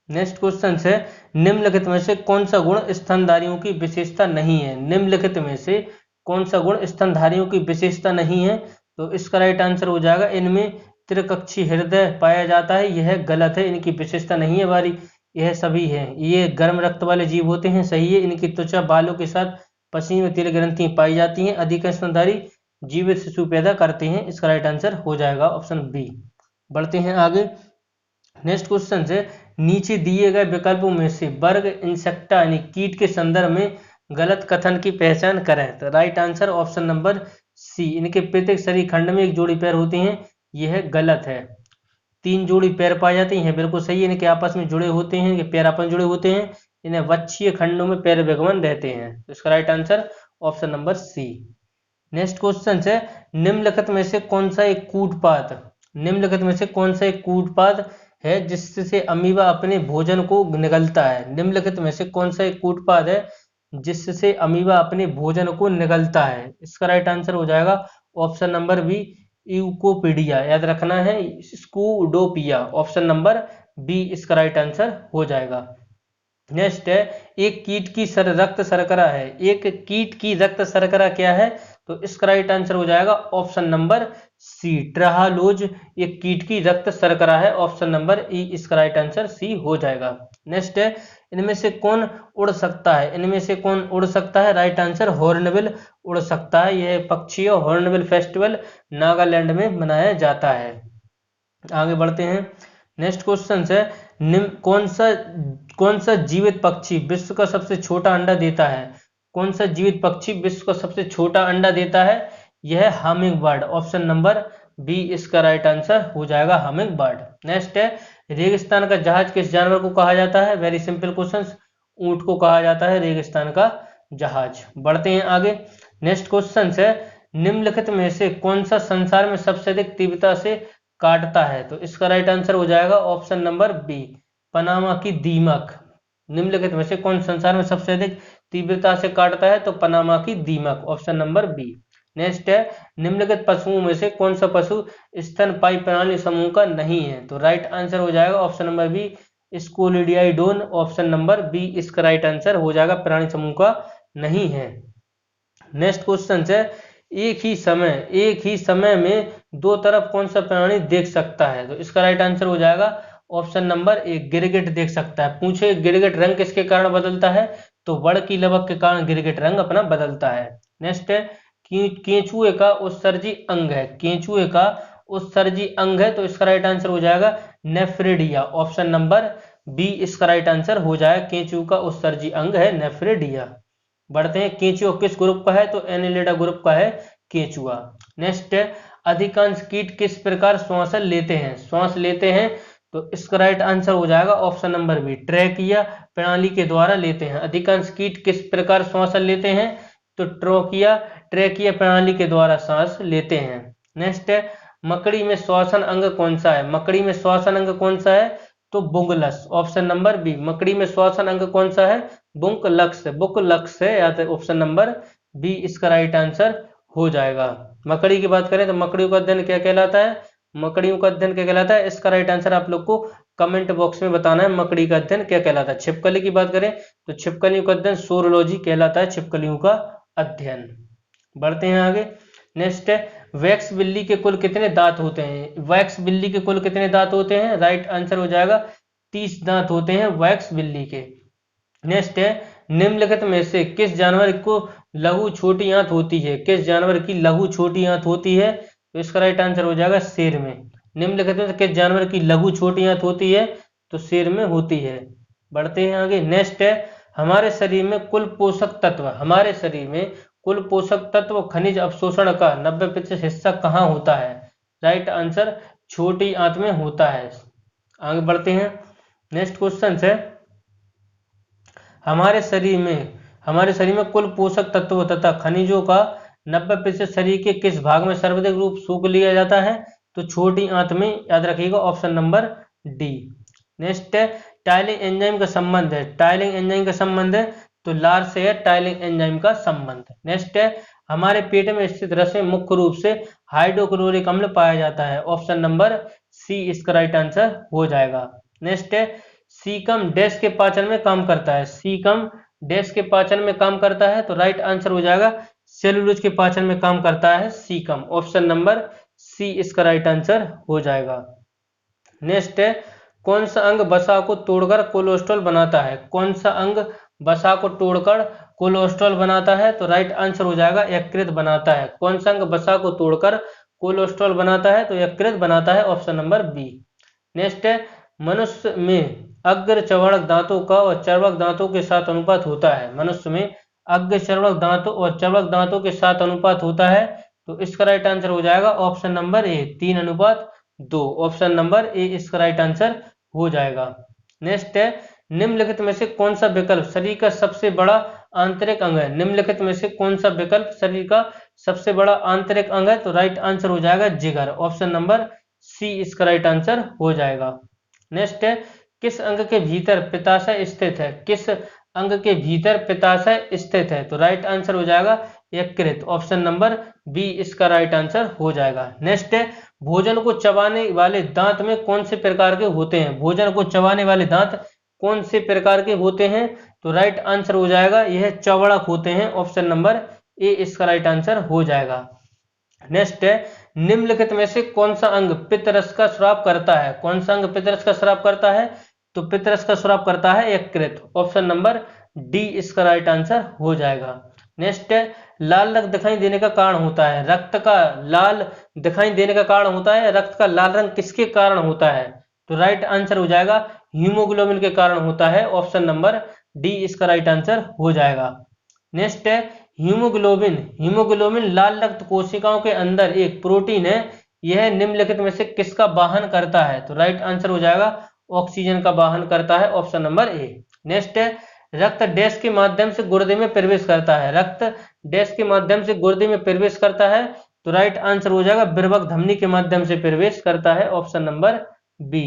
नेक्स्ट क्वेश्चन है, निम्नलिखित में से कौन सा गुण स्तनधारियों की विशेषता नहीं है। निम्नलिखित में से कौन सा गुण स्तनधारियों की विशेषता नहीं है। तो इसका राइट आंसर हो जाएगा, इनमें त्रिकक्षी हृदय पाया जाता है। यह गलत है, इनकी विशेषता नहीं है हमारी, यह सभी है। ये गर्म रक्त वाले जीव होते हैं, सही है। इनकी त्वचा बालों के साथ पसीने में तिल ग्रंथि पाई जाती हैं। अधिक स्तनधारी जीवित शिशु पैदा करते हैं। इसका राइट आंसर हो जाएगा ऑप्शन बी। बढ़ते हैं आगे। नेक्स्ट क्वेश्चन है, नीचे दिए गए विकल्पों में से वर्ग इंसेक्टा यानी कीट के संदर्भ में गलत कथन की पहचान करें। तो right answer option number C, इनके प्रत्येक शरीर खंड में एक जोड़ी पैर होते हैं। यह गलत है। 3 जोड़ी पैर पाए जाते हैं, बिल्कुल सही है। इनके आपस में जुड़े होते हैं, इनके पैर आपस में जुड़े होते हैं। इन्हें वक्षीय खंडों में पैर विगमन रहते हैं। तो इसका right answer option number C. Next question है, निम्नलिखित में से कौन सा एक कूटपाद है जिससे अमीबा अपने भोजन को निगलता है। निम्नलिखित में से कौन सा एक कूटपाद है जिससे अमीबा अपने भोजन को निगलता है। इसका राइट आंसर हो जाएगा ऑप्शन नंबर बी, यूकोपीडिया। याद रखना है, स्कूडोपिया। ऑप्शन नंबर बी इसका राइट आंसर हो जाएगा। नेक्स्ट है, एक कीट की रक्त शर्करा है। एक कीट की रक्त शर्करा क्या है। तो इसका राइट आंसर हो जाएगा ऑप्शन नंबर सी, ट्रहालोज। एक कीट की रक्त शर्करा है। ऑप्शन नंबर ई इसका राइट आंसर सी हो जाएगा। नेक्स्ट है, इनमें से कौन उड़ सकता है। इनमें से कौन उड़ सकता है। राइट आंसर हॉर्नबिल उड़ सकता है। यह पक्षी हॉर्नबिल फेस्टिवल नागालैंड में मनाया जाता है। आगे बढ़ते हैं। नेक्स्ट क्वेश्चन है, कौन सा जीवित पक्षी विश्व का सबसे छोटा अंडा देता है। कौन सा जीवित पक्षी विश्व का सबसे छोटा अंडा देता है। यह hummingbird. Option number B इसका राइट आंसर हो जाएगा, हमिंग बर्ड। नेक्स्ट है, रेगिस्तान का जहाज किस जानवर को कहा जाता है। वेरी सिंपल क्वेश्चन, ऊंट को कहा जाता है रेगिस्तान का जहाज। बढ़ते हैं आगे। नेक्स्ट क्वेश्चन है, निम्नलिखित में से कौन सा संसार में सबसे अधिक तीव्रता से काटता है। तो इसका राइट आंसर हो जाएगा ऑप्शन नंबर बी, पनामा की दीमक। निम्नलिखित में से कौन संसार में सबसे अधिक तीव्रता से काटता है। तो पनामा की दीमक। Option number B. नेक्स्ट है, निम्नलिखित पशुओं में से कौन सा पशु स्तनपायी प्राणी समूह का नहीं है। तो राइट आंसर हो जाएगा ऑप्शन नंबर बी, स्कोलिडियाइडोन। ऑप्शन नंबर बी इसका राइट आंसर हो जाएगा, प्राणी समूह का नहीं है। नेक्स्ट क्वेश्चन है, एक ही समय में दो तरफ कौन सा प्राणी देख सकता है। तो इसका राइट आंसर हो जाएगा ऑप्शन नंबर ए, गिरगिट देख सकता है। पूछे गिरगिट रंग किसके कारण बदलता है। तो वड़ की लवक के कारण गिरगिट रंग अपना बदलता है। नेक्स्ट है केंचुए का उत्सर्जी अंग है, केंचुए का उत्सर्जी अंग है, तो इसका राइट आंसर हो जाएगा नेफ्रेडिया। ऑप्शन नंबर बी इसका राइट आंसर हो जाएगा, केंचुए का उत्सर्जी अंग है नेफ्रेडिया। बढ़ते हैं, केंचुआ किस ग्रुप का है, तो एनिलिडा ग्रुप का है केंचुआ। नेक्स्ट है अधिकांश कीट किस प्रकार श्वास लेते हैं, श्वास लेते हैं, तो इसका राइट आंसर हो जाएगा ऑप्शन नंबर बी ट्रैकिया प्रणाली के द्वारा लेते हैं। अधिकांश कीट किस प्रकार श्वास लेते हैं, तो ट्रैकिया प्रणाली के द्वारा सांस लेते हैं। नेक्स्ट है मकड़ी में श्वसन अंग कौन सा है, मकड़ी में श्वसन अंग कौन सा है, तो बुंगलस। ऑप्शन नंबर बी मकड़ी में श्वसन अंग कौन सा है, बुकलक्स है, या तो ऑप्शन नंबर बी इसका राइट आंसर हो जाएगा। मकड़ी की बात करें तो मकड़ियों का अध्ययन क्या कहलाता है, मकड़ियों का अध्ययन क्या कहलाता है, इसका राइट आंसर आप लोग को कमेंट बॉक्स में बताना है मकड़ी का अध्ययन क्या कहलाता है। छिपकली की बात करें तो छिपकलियों का अध्ययन सोरोलॉजी कहलाता है, छिपकलियों का अध्ययन। बढ़ते हैं आगे। नेक्स्ट है वैक्स बिल्ली के कुल कितने दांत होते हैं, वैक्स बिल्ली के कुल कितने दांत होते हैं, राइट आंसर हो जाएगा 30 दांत होते हैं वैक्स बिल्ली के। नेक्स्ट है निम्नलिखित में से किस जानवर को लघु छोटी आंत होती है, किस जानवर की लघु छोटी आंत होती है, तो इसका राइट आंसर हो जाएगा शेर में। निम्नलिखित में से किस जानवर की लघु छोटी आंत होती है, तो शेर में होती है। बढ़ते हैं आगे। नेक्स्ट है हमारे शरीर में कुल पोषक तत्व, हमारे शरीर में कुल पोषक तत्व खनिज अवशोषण का 90% हिस्सा कहाँ होता है, राइट आंसर छोटी आंत में होता है। आगे बढ़ते हैं। नेक्स्ट क्वेश्चन है हमारे शरीर में कुल पोषक तत्वों तथा खनिजों का 90% शरीर के किस भाग में सर्वाधिक रूप सूख लिया जाता है, तो छोटी आंत में, याद रखिएगा ऑप्शन नंबर डी। नेक्स्ट है टाइलिंग एंजाइम का संबंध है, टाइलिंग एंजाइम का संबंध है, तो लार से है टाइलिंग एंजाइम का संबंध। नेक्स्ट है हमारे पेट में स्थित रस में मुख्य रूप से हाइड्रोक्लोरिक अम्ल पाया जाता है, ऑप्शन नंबर सी इसका राइट आंसर हो जाएगा। नेक्स्ट है सीकम डैश के पाचन में काम करता है, सीकम डैश के पाचन में काम करता है, तो राइट आंसर हो जाएगा सेलुलोज के पाचन में काम करता है सीकम, ऑप्शन नंबर सी इसका राइट आंसर हो जाएगा। नेक्स्ट है कौन सा अंग वसा को तोड़कर कोलेस्ट्रॉल बनाता है, कौन सा अंग वसा को तोड़कर कोलेस्ट्रॉल बनाता है, तो राइट आंसर हो जाएगा यकृत बनाता है। कौन सा अंग वसा को तोड़कर कोलेस्ट्रॉल बनाता है, तो यकृत बनाता है, ऑप्शन नंबर बी। नेक्स्ट है मनुष्य में अग्र चर्वणक दांतों का और चर्वक दांतों के साथ अनुपात होता है, मनुष्य में अग्र चर्वणक दांतों और चर्वक दांतों के साथ अनुपात होता है, तो इसका राइट आंसर हो जाएगा option number A 3:2, option number A इसका राइट आंसर हो जाएगा। नेक्स्ट है निम्नलिखित में से कौन सा विकल्प शरीर का सबसे बड़ा आंतरिक अंग है, निम्नलिखित में से कौन सा विकल्प शरीर का सबसे बड़ा आंतरिक अंग है, तो राइट आंसर हो जाएगा जिगर, ऑप्शन नंबर सी इसका राइट आंसर हो जाएगा। नेक्स्ट है किस अंग के भीतर पित्ताशय स्थित है, किस अंग के भीतर पित्ताशय स्थित है, तो राइट आंसर हो जाएगा यकृत, ऑप्शन नंबर बी इसका राइट आंसर हो जाएगा। नेक्स्ट है भोजन को चबाने वाले दांत में कौन से प्रकार के होते हैं, भोजन को चबाने वाले दांत कौन से प्रकार के होते हैं, तो राइट आंसर हो जाएगा यह चौड़क होते हैं, ऑप्शन नंबर ए इसका राइट आंसर हो जाएगा। नेक्स्ट है निम्नलिखित में से कौन सा अंग पित्तरस का स्राव करता है, कौन सा अंग पित्तरस का स्राव करता है, तो पित्तरस का स्राव करता है यकृत, ऑप्शन नंबर डी इसका राइट आंसर हो जाएगा। नेक्स्ट है लाल रक्त दिखाई देने का कारण होता है, रक्त का लाल दिखाई देने का कारण होता है, रक्त का लाल रंग किसके कारण होता है, तो राइट आंसर हो जाएगा हीमोग्लोबिन के कारण होता है, ऑप्शन नंबर डी इसका राइट आंसर हो जाएगा। नेक्स्ट है हीमोग्लोबिन लाल रक्त कोशिकाओं के अंदर एक प्रोटीन है, यह निम्नलिखित में से किसका वाहन करता है, तो राइट आंसर हो जाएगा ऑक्सीजन का वाहन करता है, ऑप्शन नंबर ए। नेक्स्ट है रक्त डैश के माध्यम से गुर्दे में प्रवेश करता है, रक्त डैश के माध्यम से गुर्दे में प्रवेश करता है, तो राइट आंसर हो जाएगा विर्भक धमनी के माध्यम से प्रवेश करता है, ऑप्शन नंबर बी।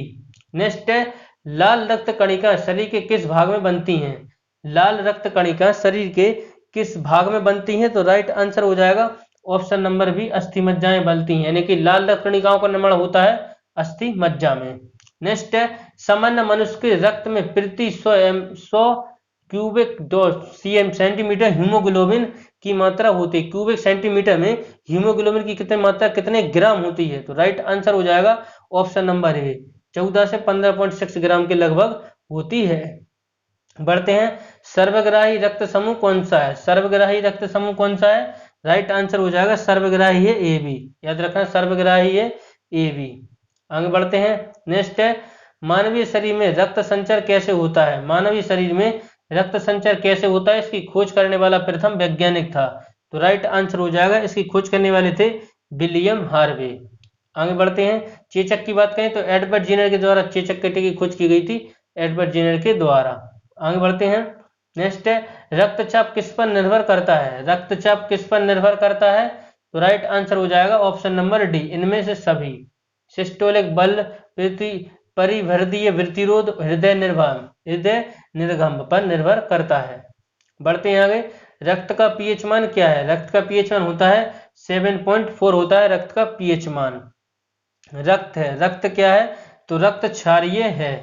नेक्स्ट है लाल रक्त कणिका शरीर के किस भाग में बनती हैं, लाल रक्त कणिका शरीर के किस भाग में बनती हैं, तो राइट आंसर हो जाएगा ऑप्शन नंबर बी अस्थि मज्जाएं बनती हैं, यानी कि लाल रक्त कणिकाओं का निर्माण होता है अस्थि मज्जा में। नेक्स्ट है सामान्य मनुष्य के रक्त में प्रति 100 क्यूबिक सेंटीमीटर हीमोग्लोबिन की मात्रा होती है, क्यूबिक सेंटीमीटर में हीमोग्लोबिन की कितनी मात्रा कितने ग्राम होती है, तो राइट आंसर हो जाएगा ऑप्शन नंबर ए 14 से 15.6 ग्राम के लगभग होती है। बढ़ते हैं, सर्वग्राही रक्त समूह कौन सा है? सर्वग्राही रक्त समूह कौन सा है? राइट आंसर हो जाएगा सर्वग्राही है ए बी। याद रखना सर्वग्राही है ए बी। आगे बढ़ते हैं, नेक्स्ट है, मानवीय शरीर में रक्त संचर कैसे होता है? मानवीय शरीर में रक्त संचर कैसे होता है, इसकी खोज करने वाला प्रथम वैज्ञानिक था? तो राइट आंसर हो जाएगा, इसकी खोज करने वाले थे विलियम हार्वे। आगे बढ़ते हैं, चेचक की बात करें तो एडवर्ड जेनर के द्वारा चेचक कटे की खोज की गई थी, एडवर्ड जेनर के द्वारा। आगे बढ़ते हैं, नेक्स्ट है, रक्तचाप किस पर निर्भर करता है? रक्तचाप किस पर निर्भर करता है? तो राइट आंसर हो जाएगा ऑप्शन नंबर डी, इनमें से सभी। सिस्टोलिक बल, परिवर्धीय प्रतिरोध, हृदय निर्गम पर निर्भर करता है। बढ़ते हैं आगे, रक्त का पीएच मान क्या है? रक्त का पीएच मान होता है 7.4 होता है रक्त का पीएच मान। रक्त है, रक्त क्या है? तो रक्त क्षारीय है।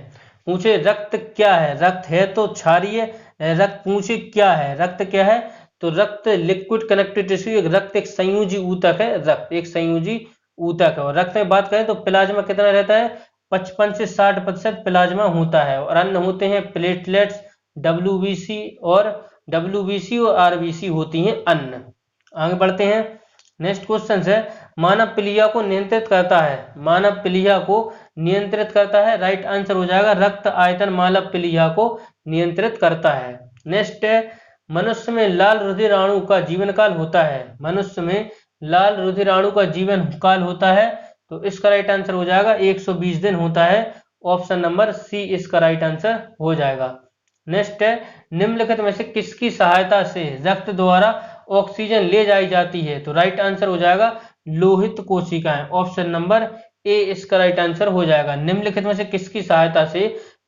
पूछे रक्त क्या है? रक्त है तो क्षारीय, रक्त पूछे क्या है? रक्त क्या है? तो रक्त लिक्विड कनेक्टिव टिश्यू, रक्त एक संयोजी ऊतक है, रक्त एक संयोजी ऊतक है। और रक्त में बात करें तो प्लाज्मा कितना रहता है? 55 से 60% प्लाज्मा होता है। और अन्य होते हैं प्लेटलेट्स, डब्ल्यूबीसी और आरबीसी होती हैं अन्य। आगे बढ़ते हैं, नेक्स्ट क्वेश्चन है, मानव प्लीहा को नियंत्रित करता है? मानव प्लीहा को नियंत्रित करता है, राइट आंसर हो जाएगा रक्त आयतन मानव प्लीहा को नियंत्रित करता है। नेक्स्ट है, मनुष्य में लाल रुधिराणु का जीवन काल होता है? मनुष्य में लाल रुधिराणु का जीवन काल होता है, तो इसका राइट आंसर हो जाएगा 120 दिन होता है। ऑप्शन नंबर सी इसका राइट आंसर हो जाएगा। नेक्स्ट है, निम्नलिखित में से किसकी सहायता से रक्त द्वारा ऑक्सीजन ले जाई जाती है? तो राइट आंसर हो जाएगा लोहित कोशिकाएं, ऑप्शन नंबर ए इसका राइट आंसर हो जाएगा। निम्नलिखित में से किसकी सहायता से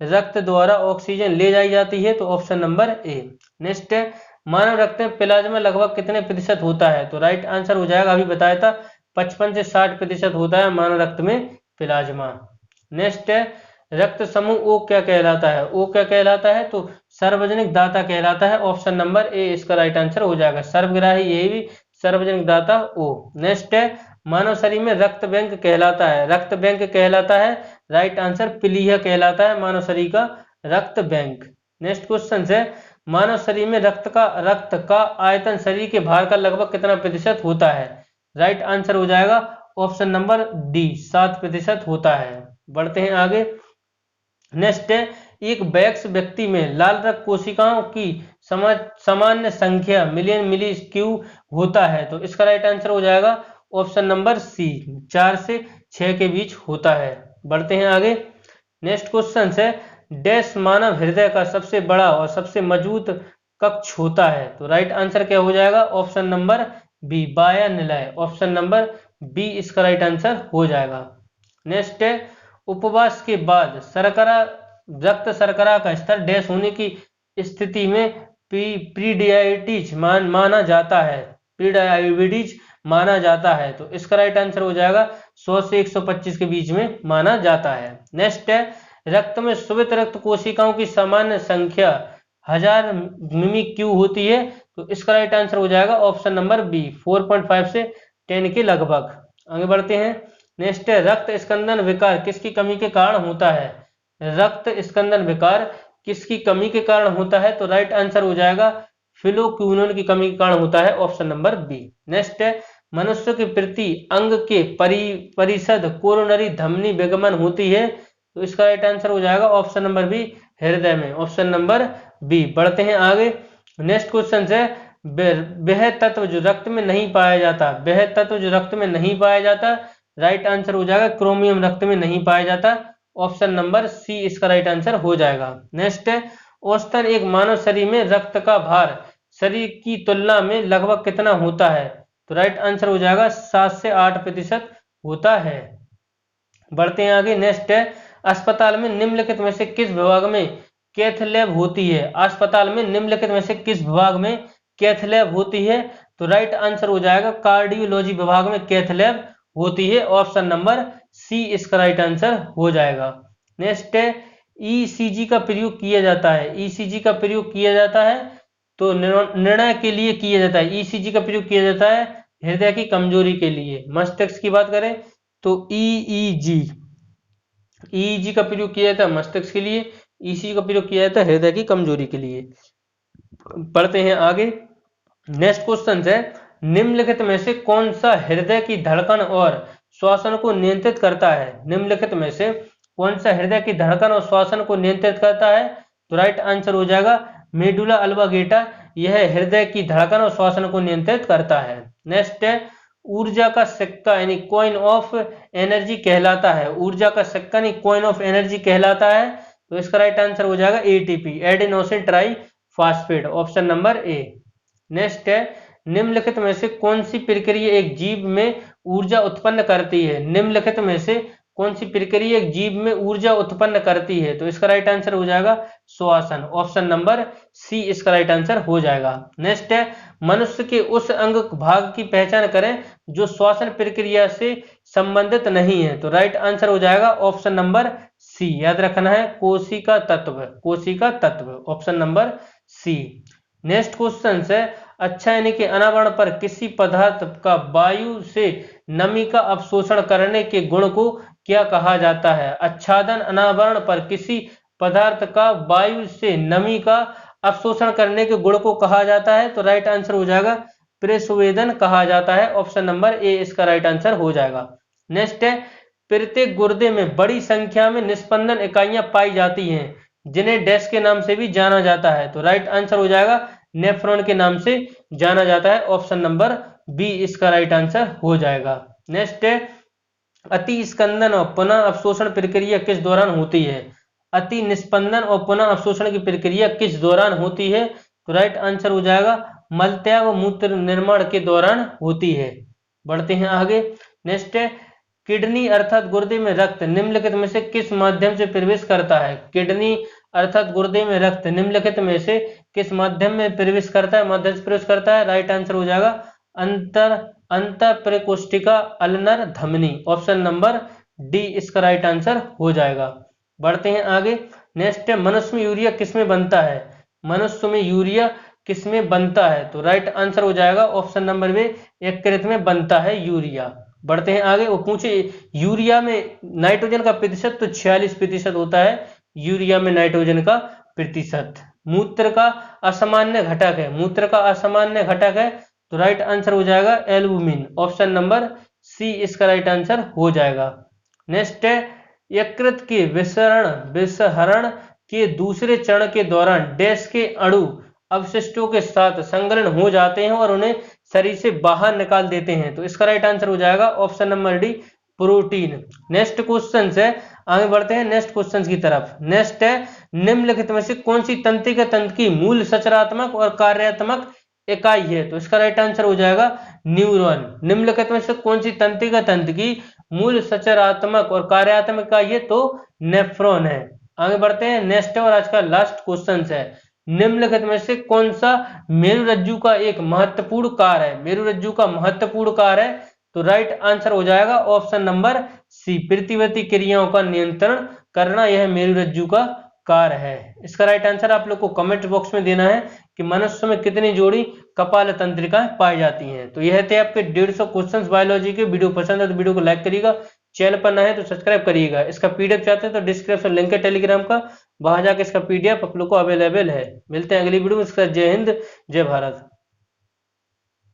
रक्त द्वारा ऑक्सीजन ले जाई जाती है? तो ऑप्शन नंबर ए। नेक्स्ट है, मानव रक्त में प्लाज्मा लगभग कितने प्रतिशत होता है? तो राइट आंसर हो जाएगा, अभी बताया था 55 से 60% होता है मानव रक्त में प्लाज्मा। नेक्स्ट है, रक्त समूह ओ क्या कहलाता है? ओ क्या कहलाता है? तो सार्वजनिक दाता कहलाता है, ऑप्शन नंबर ए इसका राइट आंसर हो जाएगा। सर्वग्राही ए भी, सार्वजनिक दाता ओ। नेक्स्ट है, मानव शरीर में रक्त बैंक कहलाता है? रक्त बैंक कहलाता है, राइट आंसर प्लीहा कहलाता है मानव शरीर का रक्त बैंक। नेक्स्ट क्वेश्चन है, मानव शरीर में रक्त का आयतन शरीर के भार का लगभग कितना प्रतिशत होता है? राइट आंसर हो जाएगा ऑप्शन नंबर डी, 7% होता है। बढ़ते हैं आगे, नेक्स्ट है, एक वयस्क व्यक्ति में लाल रक्त कोशिकाओं की सामान्य संख्या मिलियन मिली क्यू होता है? तो इसका राइट आंसर हो जाएगा ऑप्शन नंबर सी, 4 से 6 के बीच होता है। बढ़ते हैं आगे, नेक्स्ट क्वेश्चन है, डैश मानव हृदय का सबसे बड़ा और सबसे मजबूत कक्ष होता है? तो राइट आंसर क्या हो जाएगा? ऑप्शन नंबर बी, बाह्य निलय, ऑप्शन नंबर बी इसका राइट आंसर हो जाएगा। नेक्स्ट है, उपवास के बाद रक्त शर्करा का स्तर डैश होने की स्थिति में प्रीडायबिटीज माना जाता है? प्रीडायबिटीज माना जाता है, तो इसका राइट आंसर हो जाएगा 100 से 125 के बीच में माना जाता है। नेक्स्ट है, रक्त में स्वेत रक्त कोशिकाओं की सामान्य संख्या 1000 मिमी क्यू होती है? तो इसका राइट आंसर हो जाएगा ऑप्शन नंबर बी, 4.5 से 10 के लगभग। आगे बढ़ते हैं, नेक्स्ट है, रक्त स्कंदन विकार किसकी कमी के कारण होता है? रक्त स्कंदन विकार किसकी कमी के कारण होता है? तो राइट आंसर हो जाएगा फिलोक्विनोन की कमी के कारण होता है, ऑप्शन नंबर बी। नेक्स्ट है, मनुष्य के प्रति अंग के परिषद कोरोनरी धमनी विगमन होती है? तो इसका राइट आंसर हो जाएगा ऑप्शन नंबर बी, हृदय में, ऑप्शन नंबर बी। बढ़ते हैं आगे, नेक्स्ट क्वेश्चन है, वह तत्व जो रक्त में नहीं पाया जाता, वह तत्व जो रक्त में नहीं पाया जाता, राइट आंसर हो जाएगा क्रोमियम रक्त में नहीं पाया जाता, ऑप्शन नंबर सी इसका राइट आंसर हो जाएगा। नेक्स्ट है, औसतन एक मानव शरीर में रक्त का भार शरीर की तुलना में लगभग कितना होता है? तो राइट आंसर हो जाएगा 7 से 8% होता है। बढ़ते हैं आगे, नेक्स्ट है, अस्पताल में निम्नलिखित में से किस विभाग में कैथ लैब होती है? अस्पताल में निम्नलिखित में से किस विभाग में कैथ लैब होती है? तो राइट आंसर हो जाएगा कार्डियोलॉजी विभाग में कैथ लैब होती है, ऑप्शन नंबर सी इसका राइट आंसर हो जाएगा। नेक्स्ट है, ईसीजी का प्रयोग किया जाता है? ईसीजी का प्रयोग किया जाता है तो निर्णय के लिए किया जाता है। ईसीजी का प्रयोग किया जाता है हृदय की कमजोरी के लिए। मस्तिष्क की बात करें तो ईईजी का प्रयोग किया जाता है मस्तिष्क के लिए, ECG का प्रयोग किया जाता है हृदय की कमजोरी के लिए। पढ़ते हैं आगे। नेक्स्ट क्वेश्चन है, निम्नलिखित में से कौन सा हृदय की धड़कन और श्वसन को नियंत्रित करता है? निम्नलिखित में से कौन सा हृदय की धड़कन और श्वसन को नियंत्रित करता है? तो राइट आंसर हो जाएगा मेडुला अल्वागेटा। यह हृदय की धड़कन और श्वसन को नियंत्रित करता है। नेक्स्ट है, ऊर्जा का सिक्का यानी कॉइन ऑफ एनर्जी कहलाता है। ऊर्जा का सिक्का यानी कॉइन ऑफ एनर्जी कहलाता है। तो इसका राइट आंसर हो जाएगा ATP, adenosine try phosphate, option number ए। नेक्स्ट है, निम्नलिखित में से कौन सी प्रक्रिया एक जीव में ऊर्जा उत्पन्न करती है? निम्नलिखित में से कौन सी प्रक्रिया एक जीव में ऊर्जा उत्पन्न करती है? तो इसका राइट आंसर हो जाएगा श्वसन, ऑप्शन नंबर सी इसका राइट आंसर हो जाएगा। नेक्स्ट है, मनुष्य के उस अंग भाग की पहचान करें जो श्वसन प्रक्रिया से संबंधित नहीं है। तो राइट आंसर हो जाएगा ऑप्शन नंबर सी, याद रखना है कोशिका तत्व, कोशिका तत्व, option number C. Next question है, अच्छा यानी कि अनावरण पर किसी पदार्थ का वायु से नमी का अवशोषण करने के गुण को क्या कहा जाता है? आच्छादन अनावरण पर किसी पदार्थ का वायु से नमी का अवशोषण करने के गुण को कहा जाता है। तो राइट आंसर हो जाएगा प्रस्वेदन कहा जाता है, ऑप्शन नंबर ए इसका राइट आंसर हो जाएगा। नेक्स्ट है, प्रत्येक गुर्दे में बड़ी संख्या में निस्पंदन इकाइयां पाई जाती हैं जिन्हें डैश के नाम से भी जाना जाता है। तो राइट आंसर हो जाएगा नेफ्रॉन के नाम से जाना जाता है, ऑप्शन नंबर बी इसका राइट आंसर हो जाएगा। नेक्स्ट है, अति स्कंदन और पुनः अवशोषण प्रक्रिया किस दौरान होती है? अति निस्पंदन और पुनः अवशोषण की प्रक्रिया किस दौरान होती है? तो राइट आंसर हो जाएगा मलत्याग और मूत्र निर्माण के दौरान होती है। बढ़ते हैं आगे। नेक्स्ट है, किडनी अर्थात गुर्दे में रक्त निम्नलिखित में से किस माध्यम से प्रवेश करता है? किडनी अर्थात गुर्दे में रक्त निम्नलिखित में से किस माध्यम में प्रवेश करता है? माध्यम से प्रवेश करता है। राइट आंसर हो जाएगा अंतःप्रकोष्ठिका अल्नर धमनी, ऑप्शन नंबर डी इसका राइट आंसर हो जाएगा। बढ़ते हैं आगे। नेक्स्ट है, मनुष्य में यूरिया किसमें बनता है? मनुष्य में यूरिया किसमें बनता है? तो राइट आंसर हो जाएगा ऑप्शन नंबर बी यकृत में बनता है यूरिया। बढ़ते हैं आगे। वो पूछे यूरिया में नाइट्रोजन का प्रतिशत, तो 46% होता है यूरिया में नाइट्रोजन का प्रतिशत। मूत्र का असामान्य घटक है, मूत्र का असामान्य घटक है। तो राइट आंसर हो जाएगा एल्बुमिन, ऑप्शन नंबर सी इसका राइट आंसर हो जाएगा। नेक्स्ट है, यकृत के विसरण के दूसरे चरण के दौरान डैश के अणु अवशिष्टों के साथ संलग्न हो जाते हैं और उन्हें शरीर से बाहर निकाल देते हैं। तो इसका राइट आंसर हो जाएगा option number D protein. Next question है, आगे बढ़ते हैं नेक्स्ट क्वेश्चन की तरफ। नेक्स्ट है, निम्नलिखित में से कौन सी तंत्रिका तंत्र की मूल संरचनात्मक और कार्यात्मक इकाई है? तो इसका राइट आंसर हो जाएगा न्यूरॉन। निम्नलिखित में से कौन सी तंत्रिका तंत्र की मूल संरचनात्मक और कार्यात्मक इकाई है? तो नेफ्रॉन है। आगे बढ़ते हैं। नेक्स्ट है और आज का लास्ट क्वेश्चन है, निम्नलिखित में से कौन सा मेरुरज्जु का एक महत्वपूर्ण कार्य है? मेरुरज्जु का महत्वपूर्ण कार्य है। तो राइट आंसर हो जाएगा ऑप्शन नंबर सी प्रतिवर्ती क्रियाओं का नियंत्रण करना, यह मेरुरज्जु का कार्य है। इसका राइट आंसर आप लोग को कमेंट बॉक्स में देना है कि मनुष्य में कितनी जोड़ी कपाल तंत्रिकाएं पाई जाती हैं। तो यह थे आपके 150 क्वेश्चंस बायोलॉजी के। वीडियो पसंद है तो वीडियो को लाइक करिएगा, चैनल पर नए हैं तो सब्सक्राइब करिएगा। इसका पीडीएफ चाहते हैं तो डिस्क्रिप्शन लिंक है टेलीग्राम का, वहां जाकर इसका पीडीएफ आप लोग को अवेलेबल है। मिलते हैं अगली वीडियो में। इसका जय हिंद जय भारत।